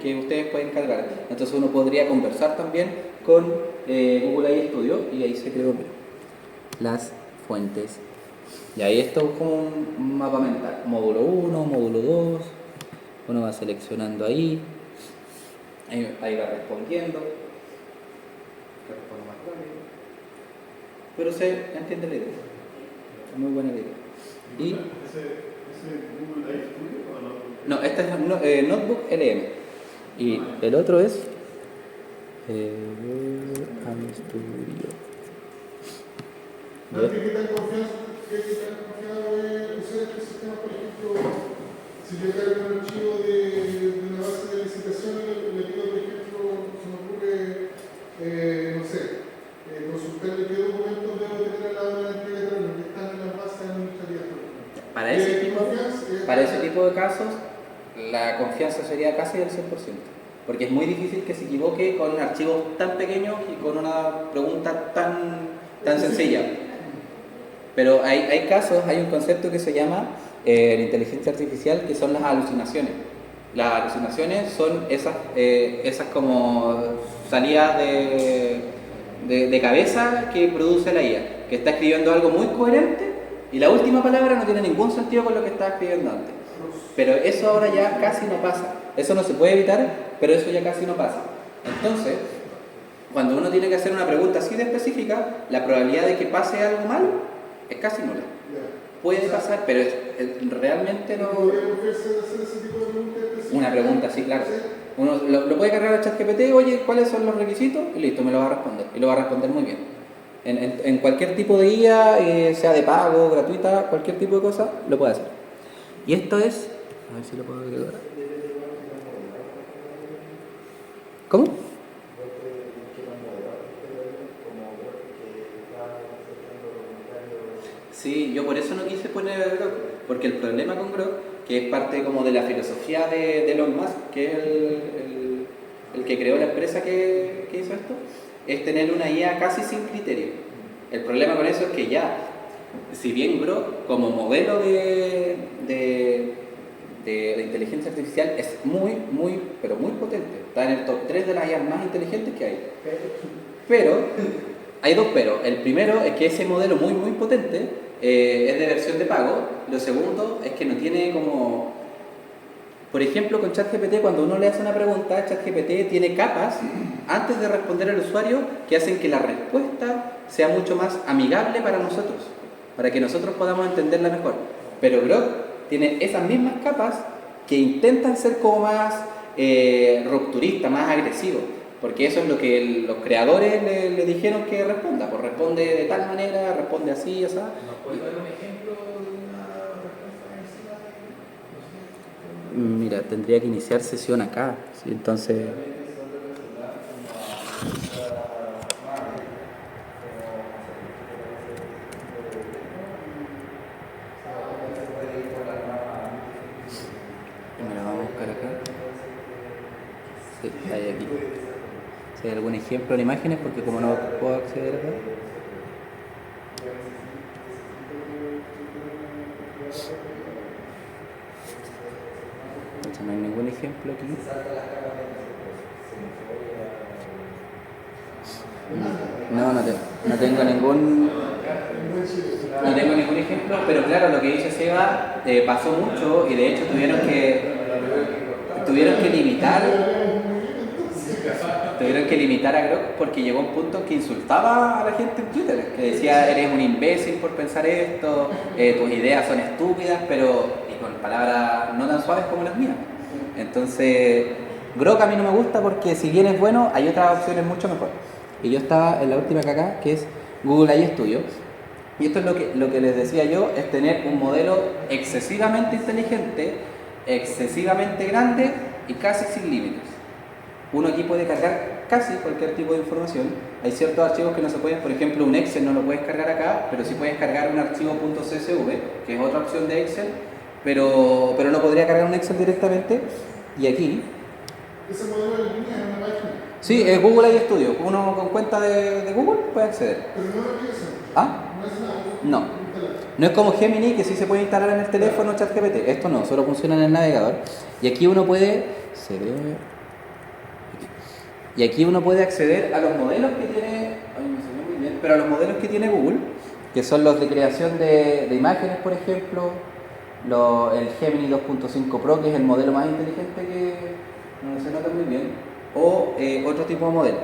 que ustedes pueden cargar. Entonces uno podría conversar también con Google AI Studio y ahí se creó las fuentes. Y ahí esto es como un mapa mental. Módulo 1, módulo 2. Uno va seleccionando ahí va respondiendo. Pero se entiende la idea. Es muy buena la idea. ¿Y ¿Ese Google AI Studio o no? No, este es Notebook LM. Y el otro es AI Studio. ¿Qué tan confiado es usar este sistema? Por ejemplo, si yo cargo un archivo de una base de licitaciones, le pido, por ejemplo, se me ocurre, no sé, consultarle qué documentos debo tener a la hora de entrega de terreno, que están en las bases administrativas. Para ese tipo de casos, la confianza sería casi del 100%, porque es muy difícil que se equivoque con archivos tan pequeños y con una pregunta tan sencilla. Pero hay casos, hay un concepto que se llama la inteligencia artificial, que son las alucinaciones. Las alucinaciones son esas como salidas de cabeza que produce la IA, que está escribiendo algo muy coherente, Y la última palabra no tiene ningún sentido con lo que estaba escribiendo antes. Pero eso ahora ya casi no pasa. Eso no se puede evitar, pero eso ya casi no pasa. Entonces, cuando uno tiene que hacer una pregunta así de específica, la probabilidad de que pase algo mal es casi nula. Puede pasar, pero realmente no... ¿Podría hacer ese tipo de preguntas específicas? Una pregunta, sí, claro. Uno lo puede cargar a ChatGPT, oye, ¿cuáles son los requisitos? Y listo, me lo va a responder. Y lo va a responder muy bien. En cualquier tipo de guía, sea de pago, gratuita, cualquier tipo de cosa, lo puede hacer. Y esto es... A ver si lo puedo agregar. ¿Cómo? Sí, yo por eso no quise poner a Grok, porque el problema con Grok, que es parte como de la filosofía de Elon Musk, que es el que creó la empresa que hizo esto, es tener una IA casi sin criterio. El problema con eso es que ya, si bien Grok como modelo de inteligencia artificial es muy, pero muy potente, está en el top 3 de las IA más inteligentes que hay. Pero, hay dos pero. El primero es que ese modelo muy potente es de versión de pago. Lo segundo es que no tiene como... Por ejemplo, con ChatGPT, cuando uno le hace una pregunta, ChatGPT tiene capas antes de responder al usuario que hacen que la respuesta sea mucho más amigable para nosotros, para que nosotros podamos entenderla mejor. Pero Grok tiene esas mismas capas que intentan ser como más rupturistas, más agresivos, porque eso es lo que los creadores le dijeron que responda, pues responde de tal manera, responde así, o sea. ¿Nos puedes dar un ejemplo de una respuesta agresiva? Mira, tendría que iniciar sesión acá, ¿sí? Entonces... Mira, vamos a buscar acá. Sí, hay aquí. Si hay algún ejemplo en imágenes, porque como no puedo acceder acá. No hay ningún ejemplo aquí. No tengo ningún... No tengo ningún ejemplo, pero claro, lo que dice Seba pasó mucho y de hecho tuvieron que limitar a Grok porque llegó un punto que insultaba a la gente en Twitter, que decía eres un imbécil por pensar esto, tus ideas son estúpidas, pero y con palabras no tan suaves como las mías. Entonces, Grok a mí no me gusta porque si bien es bueno, hay otras opciones mucho mejor. Y yo estaba en la última que acá, que es Google AI Studio. Y esto es lo que les decía yo, es tener un modelo excesivamente inteligente, excesivamente grande y casi sin límites. Uno aquí puede cargar casi cualquier tipo de información. Hay ciertos archivos que no se pueden, por ejemplo un Excel no lo puedes cargar acá, pero sí puedes cargar un archivo .csv, que es otra opción de Excel, pero no podría cargar un Excel directamente. Y aquí... Ese modelo de línea es una página. Sí, es Google AI Studio. Uno con cuenta de Google puede acceder. Pero no lo pienso. ¿Ah? No es nada. No. No es como Gemini, que sí se puede instalar en el teléfono ChatGPT. Esto no, solo funciona en el navegador. Y aquí uno puede... Y aquí uno puede acceder a los modelos que tiene... Ay, me salió muy bien. Pero a los modelos que tiene Google, que son los de creación de imágenes, por ejemplo. El Gemini 2.5 Pro, que es el modelo más inteligente que no se nota muy bien. O otro tipo de modelo.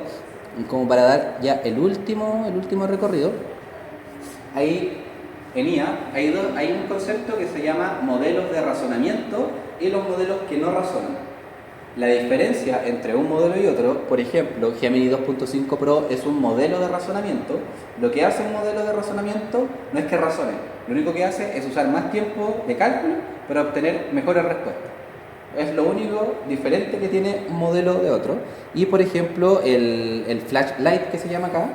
Como para dar ya el último recorrido. Ahí en IA hay un concepto que se llama modelos de razonamiento y los modelos que no razonan. La diferencia entre un modelo y otro, por ejemplo, Gemini 2.5 Pro es un modelo de razonamiento. Lo que hace un modelo de razonamiento no es que razone, lo único que hace es usar más tiempo de cálculo para obtener mejores respuestas. Es lo único diferente que tiene un modelo de otro. Y por ejemplo, el Flashlight que se llama acá,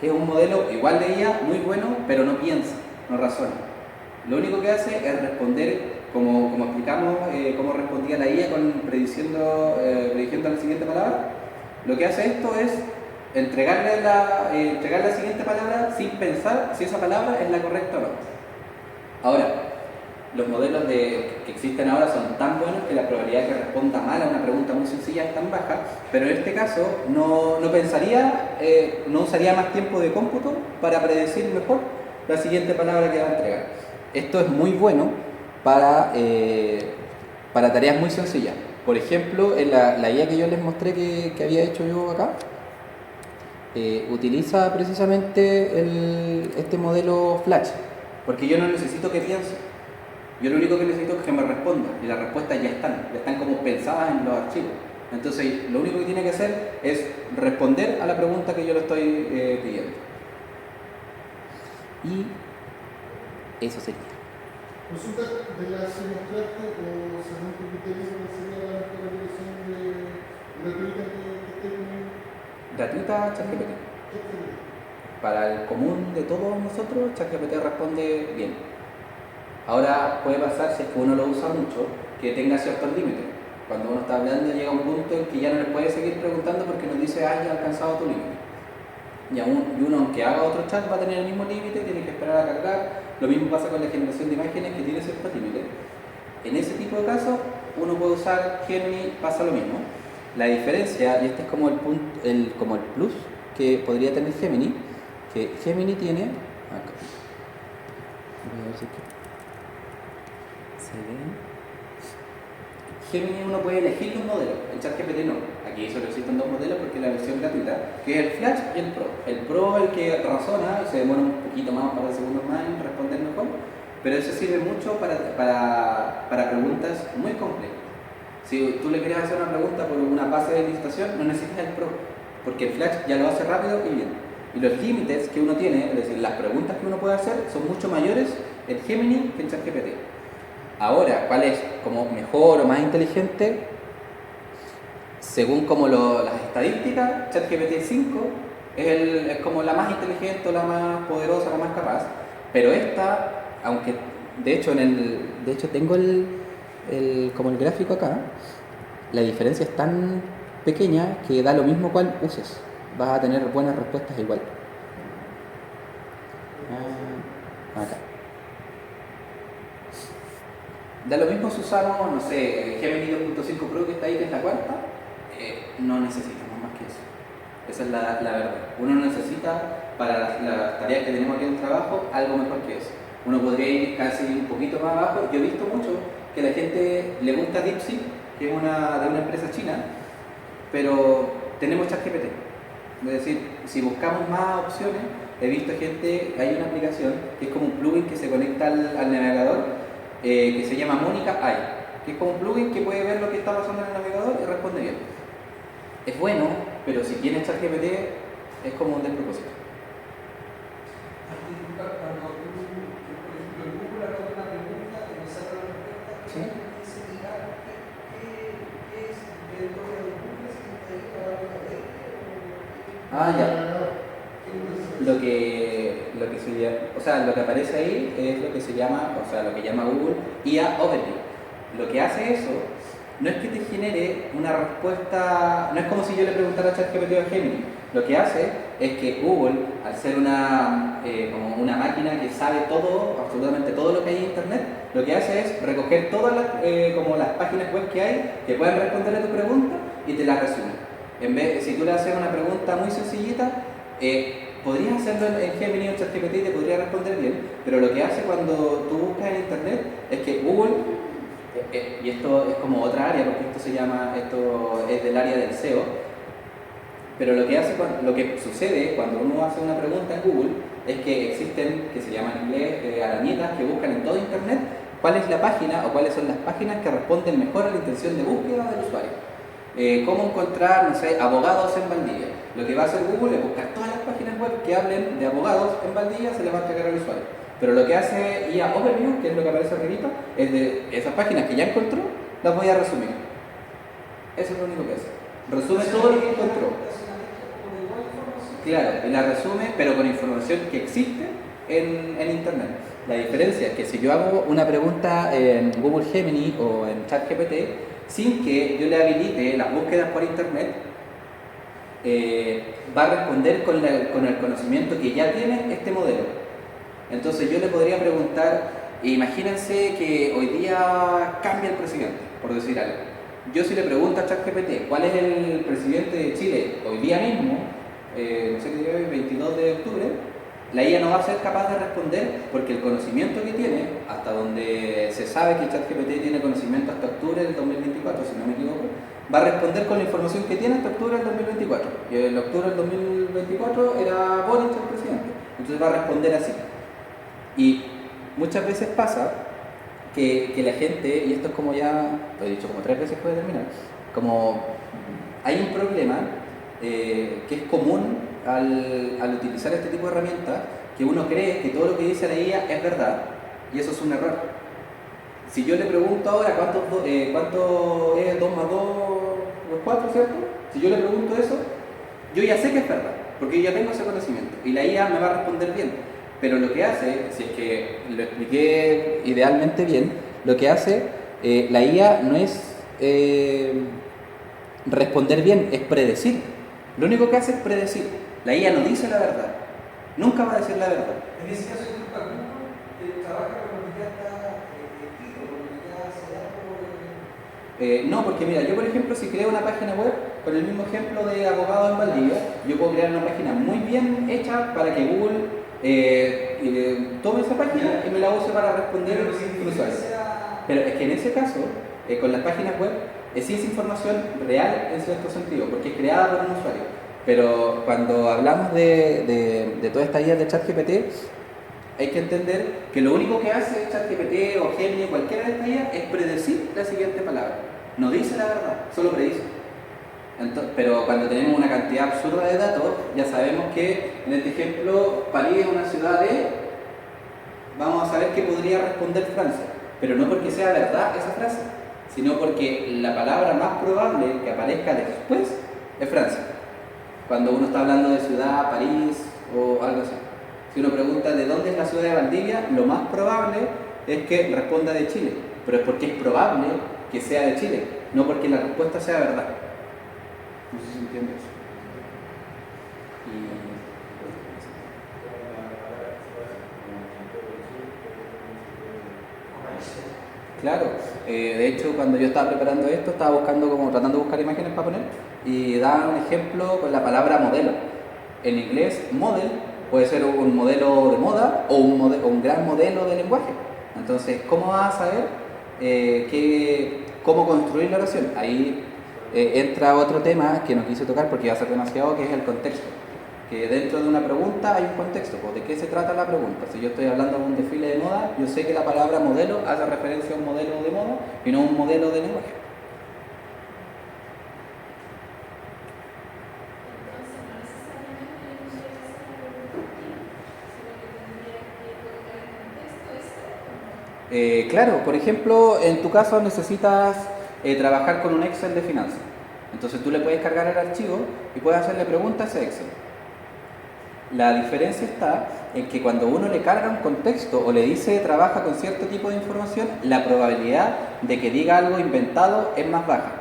es un modelo igual de IA, muy bueno, pero no piensa, no razona. Lo único que hace es responder, como explicamos, cómo respondía la IA prediciendo la siguiente palabra. Lo que hace esto es entregarle la siguiente palabra sin pensar si esa palabra es la correcta o no. Ahora, los modelos que existen ahora son tan buenos que la probabilidad de que responda mal a una pregunta muy sencilla es tan baja, pero en este caso no usaría más tiempo de cómputo para predecir mejor la siguiente palabra que va a entregar. Esto es muy bueno para tareas muy sencillas. Por ejemplo, en la guía que yo les mostré que había hecho yo acá, utiliza precisamente este modelo Flash, porque yo no necesito que piense. Yo lo único que necesito es que me responda, y las respuestas ya están como pensadas en los archivos. Entonces, lo único que tiene que hacer es responder a la pregunta que yo le estoy pidiendo. Y eso sería. Resulta de la mostrarte o según tu criterio, ¿cuál sería la mejor aplicación gratuita que esté disponible? Gratuita, ChatGPT. Para el común de todos nosotros, ChatGPT responde bien. Ahora puede pasar, si es que uno lo usa mucho, que tenga ciertos límites. Cuando uno está hablando llega un punto en que ya no le puede seguir preguntando porque nos dice, ya he alcanzado tu límite. Y uno, aunque haga otro chat, va a tener el mismo límite, tiene que esperar a cargar. Lo mismo pasa con la generación de imágenes, que tiene ciertos límites. En ese tipo de casos, uno puede usar Gemini, pasa lo mismo. La diferencia, y este es como el punto, como el plus que podría tener Gemini, que Gemini tiene acá. Voy a ver si se ve. Gemini uno puede elegir un modelo, en ChatGPT no. Aquí solo existen dos modelos porque es la versión gratuita, que es el Flash y el Pro. El Pro es el que razona y se demora un poquito más, un par de segundos más en responder mejor, pero eso sirve mucho para preguntas muy complejas. Si tú le quieres hacer una pregunta por una base de licitación, no necesitas el Pro, porque el Flash ya lo hace rápido y bien. Y los límites que uno tiene, es decir, las preguntas que uno puede hacer, son mucho mayores en Gemini que en ChatGPT. Ahora, ¿cuál es como mejor o más inteligente? Según como las estadísticas, ChatGPT 5 es como la más inteligente, la más poderosa, la más capaz. Pero esta, aunque de hecho tengo como el gráfico acá, la diferencia es tan pequeña que da lo mismo cuál uses, vas a tener buenas respuestas igual. Acá. Da lo mismo si usamos, no sé, Gemini 2.5 Pro que está ahí, que es la cuarta, no necesitamos más que eso. Esa es la verdad. Uno necesita, para las tareas que tenemos aquí en el trabajo, algo mejor que eso. Uno podría ir casi un poquito más abajo. Yo he visto mucho que a la gente le gusta DeepSeek, que es de una empresa china, pero tenemos ChatGPT. Es decir, si buscamos más opciones, he visto gente, hay una aplicación que es como un plugin que se conecta al navegador, que se llama Mónica AI, que es como un plugin que puede ver lo que está pasando en el navegador y responde bien. Es bueno, pero si tienes ChatGPT es como un despropósito. Cuando tú, por ejemplo, en Google hagas una pregunta y me sale la respuesta, ¿Sí? dice, mira, ¿qué es dentro de Google? ¿Si está ahí para Ya. Lo que aparece ahí es lo que se llama, lo que llama Google IA Overview. Lo que hace eso no es que te genere una respuesta, no es como si yo le preguntara a ChatGPT o a Gemini. Lo que hace es que Google, al ser como una máquina que sabe todo, absolutamente todo lo que hay en Internet, lo que hace es recoger todas las páginas web que hay que puedan responder a tu pregunta y te las resume. Si tú le haces una pregunta muy sencillita, podrías hacerlo en Gemini o ChatGPT y te podría responder bien, pero lo que hace cuando tú buscas en Internet es que Google, y esto es como otra área, porque esto es del área del SEO, pero lo que sucede cuando uno hace una pregunta en Google es que existen, que se llaman en inglés, arañitas que buscan en todo Internet cuál es la página o cuáles son las páginas que responden mejor a la intención de búsqueda del usuario. Cómo encontrar, no sé, abogados en Valdivia. Lo que va a hacer Google es buscar todas las páginas web que hablen de abogados en Valdivia, se les va a entregar al usuario. Pero lo que hace IA Overview, que es lo que aparece arriba, es de esas páginas que ya encontró, las voy a resumir. Eso es lo único que hace. Resume todo lo que encontró. Claro, y la resume, pero con información que existe en Internet. La diferencia es que si yo hago una pregunta en Google Gemini o en ChatGPT, sin que yo le habilite las búsquedas por Internet, va a responder con el conocimiento que ya tiene este modelo. Entonces yo le podría preguntar, imagínense que hoy día cambia el presidente, por decir algo. Yo si le pregunto a ChatGPT cuál es el presidente de Chile hoy día mismo, no sé qué día es, 22 de octubre, la IA no va a ser capaz de responder porque el conocimiento que tiene, hasta donde se sabe que ChatGPT tiene conocimiento hasta octubre del 2024, si no me equivoco, va a responder con la información que tiene hasta octubre del 2024. Y en octubre del 2024 era Boric el presidente, entonces va a responder así. Y muchas veces pasa que la gente, y esto es como ya, lo he dicho como 3 veces puede terminar, como hay un problema que es común al utilizar este tipo de herramientas, que uno cree que todo lo que dice la IA es verdad, y eso es un error. Si yo le pregunto ahora cuánto es 2 más 2 es 4, ¿cierto? Si yo le pregunto eso, yo ya sé que es verdad, porque yo ya tengo ese conocimiento, y la IA me va a responder bien. Pero lo que hace, si es que lo expliqué idealmente bien, lo que hace la IA no es responder bien, es predecir. Lo único que hace es predecir. La IA no dice la verdad, nunca va a decir la verdad. En ese caso, el grupo alguno que trabaja con lo que ya está escrito, con lo que ya se da por... No, porque mira, yo por ejemplo, si creo una página web, con el mismo ejemplo de abogado en Valdivia, yo puedo crear una página muy bien hecha para que Google tome esa página y me la use para responder al usuario. Pero es que en ese caso, con las páginas web, sí es información real en cierto sentido, porque es creada por un usuario. Pero cuando hablamos de toda esta idea de ChatGPT, hay que entender que lo único que hace ChatGPT o Gemini, cualquiera de estas ideas, es predecir la siguiente palabra. No dice la verdad, solo predice. Entonces, pero cuando tenemos una cantidad absurda de datos, ya sabemos que en este ejemplo París es una ciudad de... Vamos a saber qué podría responder Francia, pero no porque sea verdad esa frase, sino porque la palabra más probable que aparezca después es Francia. Cuando uno está hablando de ciudad, París o algo así. Si uno pregunta de dónde es la ciudad de Valdivia, lo más probable es que responda de Chile, pero es porque es probable que sea de Chile, no porque la respuesta sea verdad. No sé si entiende eso. Claro, de hecho cuando yo estaba preparando esto, estaba buscando tratando de buscar imágenes para poner y daban un ejemplo con la palabra modelo. En inglés, model puede ser un modelo de moda o un gran modelo de lenguaje. Entonces, ¿cómo vas a saber cómo construir la oración? Ahí entra otro tema que no quise tocar porque va a ser demasiado, que es el contexto. Que dentro de una pregunta hay un contexto, pues, ¿de qué se trata la pregunta? Si yo estoy hablando de un desfile de moda, yo sé que la palabra modelo hace referencia a un modelo de moda y no a un modelo de lenguaje. Entonces, no necesariamente yo tendría que hacer la pregunta activa, sino que tendría que colocar el contexto ese. Claro, por ejemplo, en tu caso necesitas trabajar con un Excel de finanzas. Entonces tú le puedes cargar el archivo y puedes hacerle preguntas a ese Excel. La diferencia está en que cuando uno le carga un contexto o le dice trabaja con cierto tipo de información, la probabilidad de que diga algo inventado es más baja.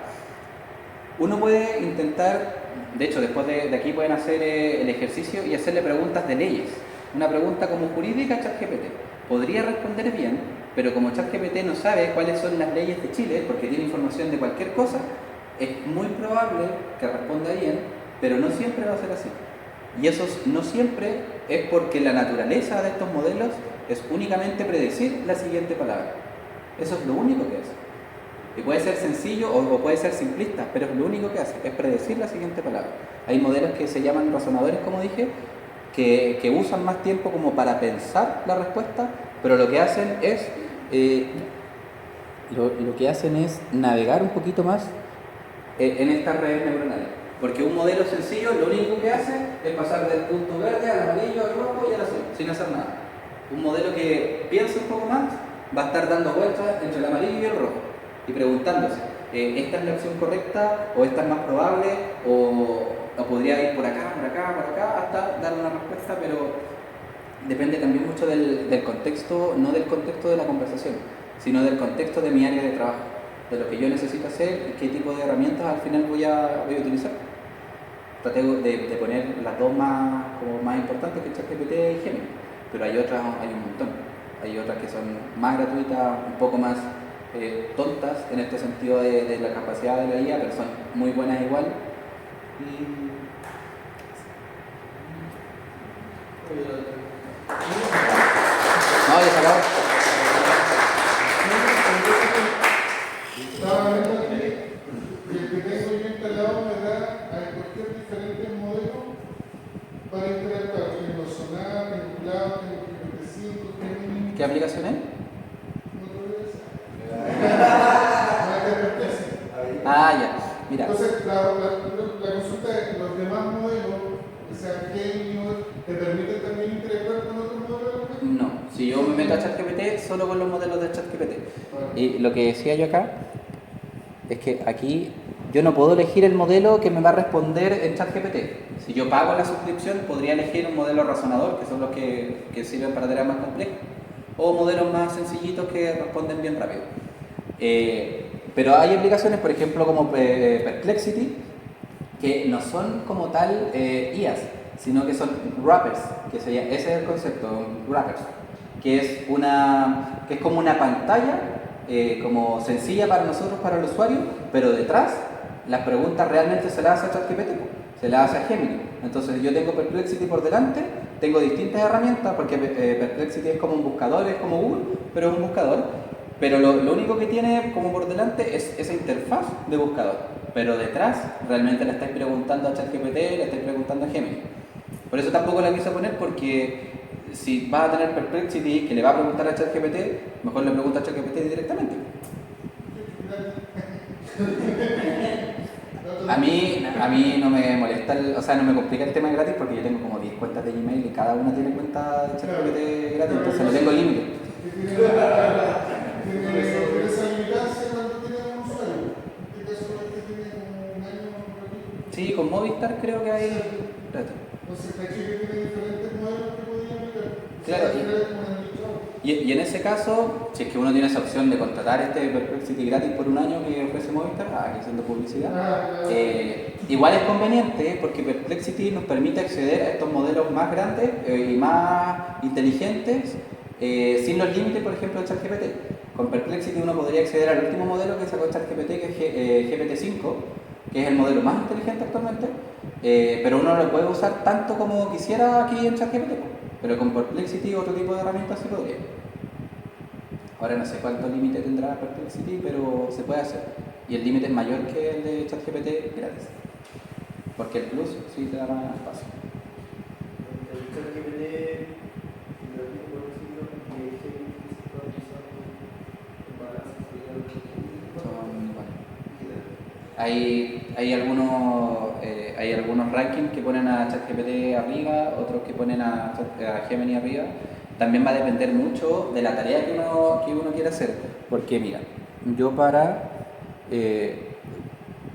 Uno puede intentar, de hecho después de aquí pueden hacer el ejercicio y hacerle preguntas de leyes. Una pregunta como jurídica a ChatGPT. Podría responder bien, pero como ChatGPT no sabe cuáles son las leyes de Chile, porque tiene información de cualquier cosa, es muy probable que responda bien, pero no siempre va a ser así. Y eso no siempre es porque la naturaleza de estos modelos es únicamente predecir la siguiente palabra. Eso es lo único que hace. Y puede ser sencillo o puede ser simplista, pero es lo único que hace, es predecir la siguiente palabra. Hay modelos que se llaman razonadores, como dije, que usan más tiempo como para pensar la respuesta, pero lo que hacen es navegar un poquito más en estas redes neuronales. Porque un modelo sencillo lo único que hace es pasar del punto verde al amarillo, al rojo y al azul, sin hacer nada. Un modelo que piensa un poco más va a estar dando vueltas entre el amarillo y el rojo y preguntándose, ¿esta es la opción correcta o esta es más probable o podría ir por acá, hasta dar una respuesta, pero depende también mucho del contexto, no del contexto de la conversación, sino del contexto de mi área de trabajo, de lo que yo necesito hacer y qué tipo de herramientas al final voy a utilizar. Traté de poner las dos más importantes, que ChatGPT y Gemini, pero hay otras, hay un montón. Hay otras que son más gratuitas, un poco más tontas en este sentido de la capacidad de la IA, pero son muy buenas igual. ¿Qué aplicación es? No te voy a decir. Ah, ya. Mira. Entonces, la consulta es, ¿los demás modelos, o sea, te permiten también interactuar con otros modelos? No, si yo me meto a ChatGPT, solo con los modelos de ChatGPT. Y lo que decía yo acá es que aquí yo no puedo elegir el modelo que me va a responder en ChatGPT. Si yo pago la suscripción, podría elegir un modelo razonador, que son los que sirven para tareas más complejas, o modelos más sencillitos que responden bien rápido. Pero hay aplicaciones, por ejemplo, como Perplexity, que no son como tal IAs, sino que son wrappers, ese es el concepto, wrappers, que es como una pantalla como sencilla para nosotros, para el usuario, pero detrás las preguntas realmente se las hace a ChatGPT, se las hace a Gemini. Entonces yo tengo Perplexity por delante, tengo distintas herramientas, porque Perplexity es como un buscador, es como Google, pero es un buscador. Pero lo único que tiene como por delante es esa interfaz de buscador. Pero detrás realmente le estáis preguntando a ChatGPT, le estáis preguntando a Gemini. Por eso tampoco la quise poner, porque si vas a tener Perplexity que le va a preguntar a ChatGPT, mejor le pregunta a ChatGPT directamente. A mí no me molesta, o sea, no me complica el tema de gratis, porque yo tengo como 10 cuentas de Gmail y cada una tiene cuenta de ChatGPT gratis, entonces no tengo límite. Tiene esa limitancia cuando tiene un usuario. En este caso, tiene como un año gratuito. Sí, con Movistar creo que hay gratis. Entonces, caché que tiene diferentes modelos que podía aplicar. Claro, y en ese caso, si es que uno tiene esa opción de contratar este Perplexity gratis por un año que ofrece Movistar, aquí haciendo publicidad, igual es conveniente porque Perplexity nos permite acceder a estos modelos más grandes y más inteligentes sin los límites, por ejemplo, de ChatGPT. Con Perplexity uno podría acceder al último modelo que sacó ChatGPT, que es GPT-5, que es el modelo más inteligente actualmente, pero uno no lo puede usar tanto como quisiera aquí en ChatGPT. Pero con Perplexity otro tipo de herramientas sí podría. Ahora no sé cuánto límite tendrá Perplexity, pero se puede hacer. Y el límite es mayor que el de ChatGPT gratis. Porque el Plus sí te da más espacio. El ChatGPT gratuito, por decirlo, que Gemini se está utilizando en balance Son iguales. Hay algunos rankings que ponen a ChatGPT arriba, otros que ponen a Gemini arriba. También va a depender mucho de la tarea que uno quiera hacer. Porque mira, yo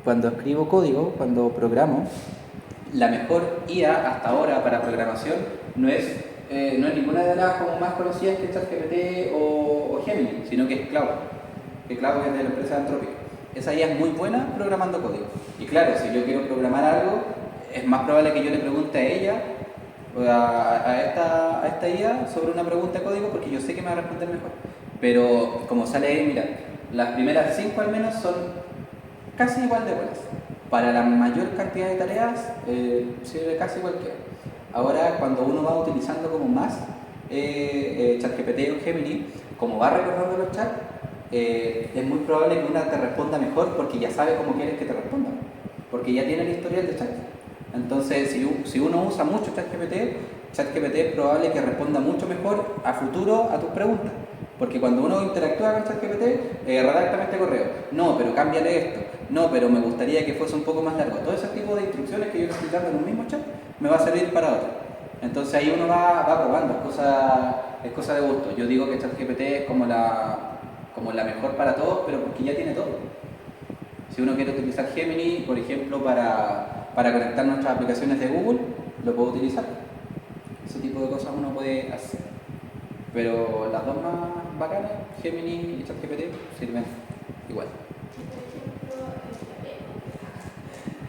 cuando escribo código, cuando programo, la mejor IA hasta ahora para programación no es ninguna de las como más conocidas que ChatGPT o Gemini, sino que es Claude. Que Claude es de la empresa Anthropic. Esa IA es muy buena programando código. Y claro, si yo quiero programar algo, es más probable que yo le pregunte a ella o a esta IA sobre una pregunta de código, porque yo sé que me va a responder mejor. Pero como sale ahí, mira, las primeras 5 al menos son casi igual de buenas. Para la mayor cantidad de tareas sirve casi cualquiera. Ahora, cuando uno va utilizando como más ChatGPT o Gemini, como va recordando los chats, es muy probable que una te responda mejor porque ya sabe cómo quieres que te responda, porque ya tiene el historial de chat. Entonces, si uno usa mucho ChatGPT es probable que responda mucho mejor a futuro a tus preguntas. Porque cuando uno interactúa con ChatGPT, redáctame este correo. No, pero cámbiale esto. No, pero me gustaría que fuese un poco más largo. Todo ese tipo de instrucciones que yo le estoy dando en un mismo chat me va a servir para otro. Entonces ahí uno va probando, es cosa de gusto. Yo digo que ChatGPT es como la mejor para todos, pero porque ya tiene todo. Si uno quiere utilizar Gemini, por ejemplo, para conectar nuestras aplicaciones de Google, lo puede utilizar. Ese tipo de cosas uno puede hacer. Pero las dos más bacanas, Gemini y ChatGPT, sirven igual. Por ejemplo,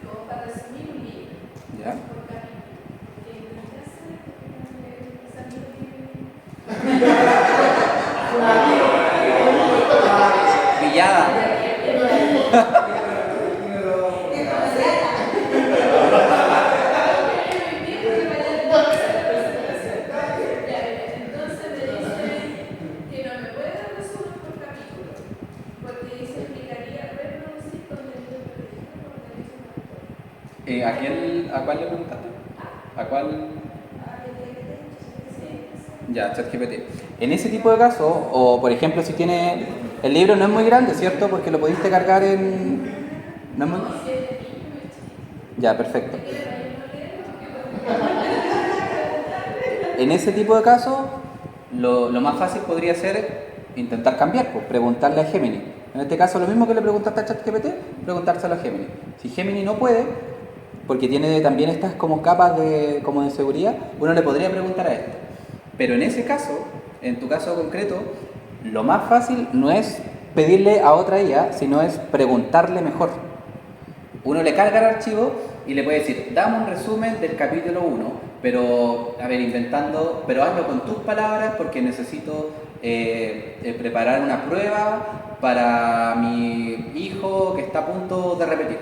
como para resumir un libro, ¿Ya? por capítulo, que en mi casa, Pillada. entonces me dicen que no me puede dar resumen por capítulo, porque dice implicaría reproducir contenido protegido por derechos de autor. ¿A cuál le preguntaste? ¿A cuál? Ya, ChatGPT. En ese tipo de casos, o por ejemplo, si tiene. El libro no es muy grande, ¿cierto? Porque lo pudiste cargar en. No es muy. Ya, perfecto. En ese tipo de casos, lo más fácil podría ser intentar cambiar, pues preguntarle a Gemini. En este caso, lo mismo que le preguntaste a ChatGPT, preguntárselo a Gemini. Si Gemini no puede, porque tiene también estas como capas como de seguridad, uno le podría preguntar a esto. Pero en ese caso, en tu caso concreto, lo más fácil no es pedirle a otra IA, sino es preguntarle mejor. Uno le carga el archivo y le puede decir, dame un resumen del capítulo 1, pero, a ver, intentando, pero hazlo con tus palabras porque necesito preparar una prueba para mi hijo que está a punto de repetir.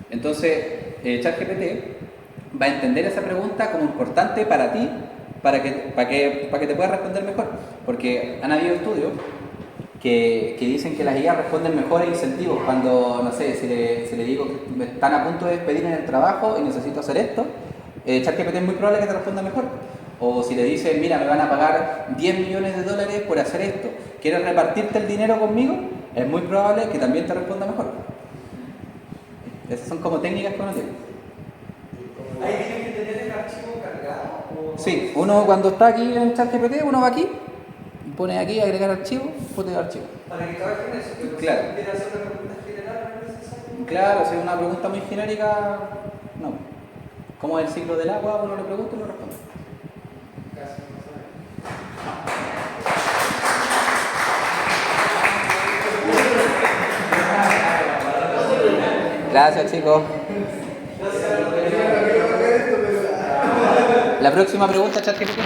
Entonces, ChatGPT va a entender esa pregunta como importante para ti, para que te pueda responder mejor. Porque han habido estudios que dicen que las IA responden mejor a incentivos. Cuando, no sé, si le digo que me están a punto de despedir en el trabajo y necesito hacer esto, ChatGPT es muy probable que te responda mejor. O si le dices, mira, me van a pagar $10 millones por hacer esto, ¿quieres repartirte el dinero conmigo? Es muy probable que también te responda mejor. Esas son como técnicas que uno tiene. ¿Ahí tienes que tener el archivo cargado? Sí, uno cuando está aquí en ChatGPT, uno va aquí, pone aquí agregar archivo, pone archivo. Para que trabaje en eso, pero Claro. si quieres hacer una pregunta general, no es necesario. Claro, si es una pregunta muy genérica, no. ¿Cómo es el ciclo del agua? Uno le pregunta y lo responde. Casi no sabe. Gracias, chicos. La próxima pregunta, ChatGPT.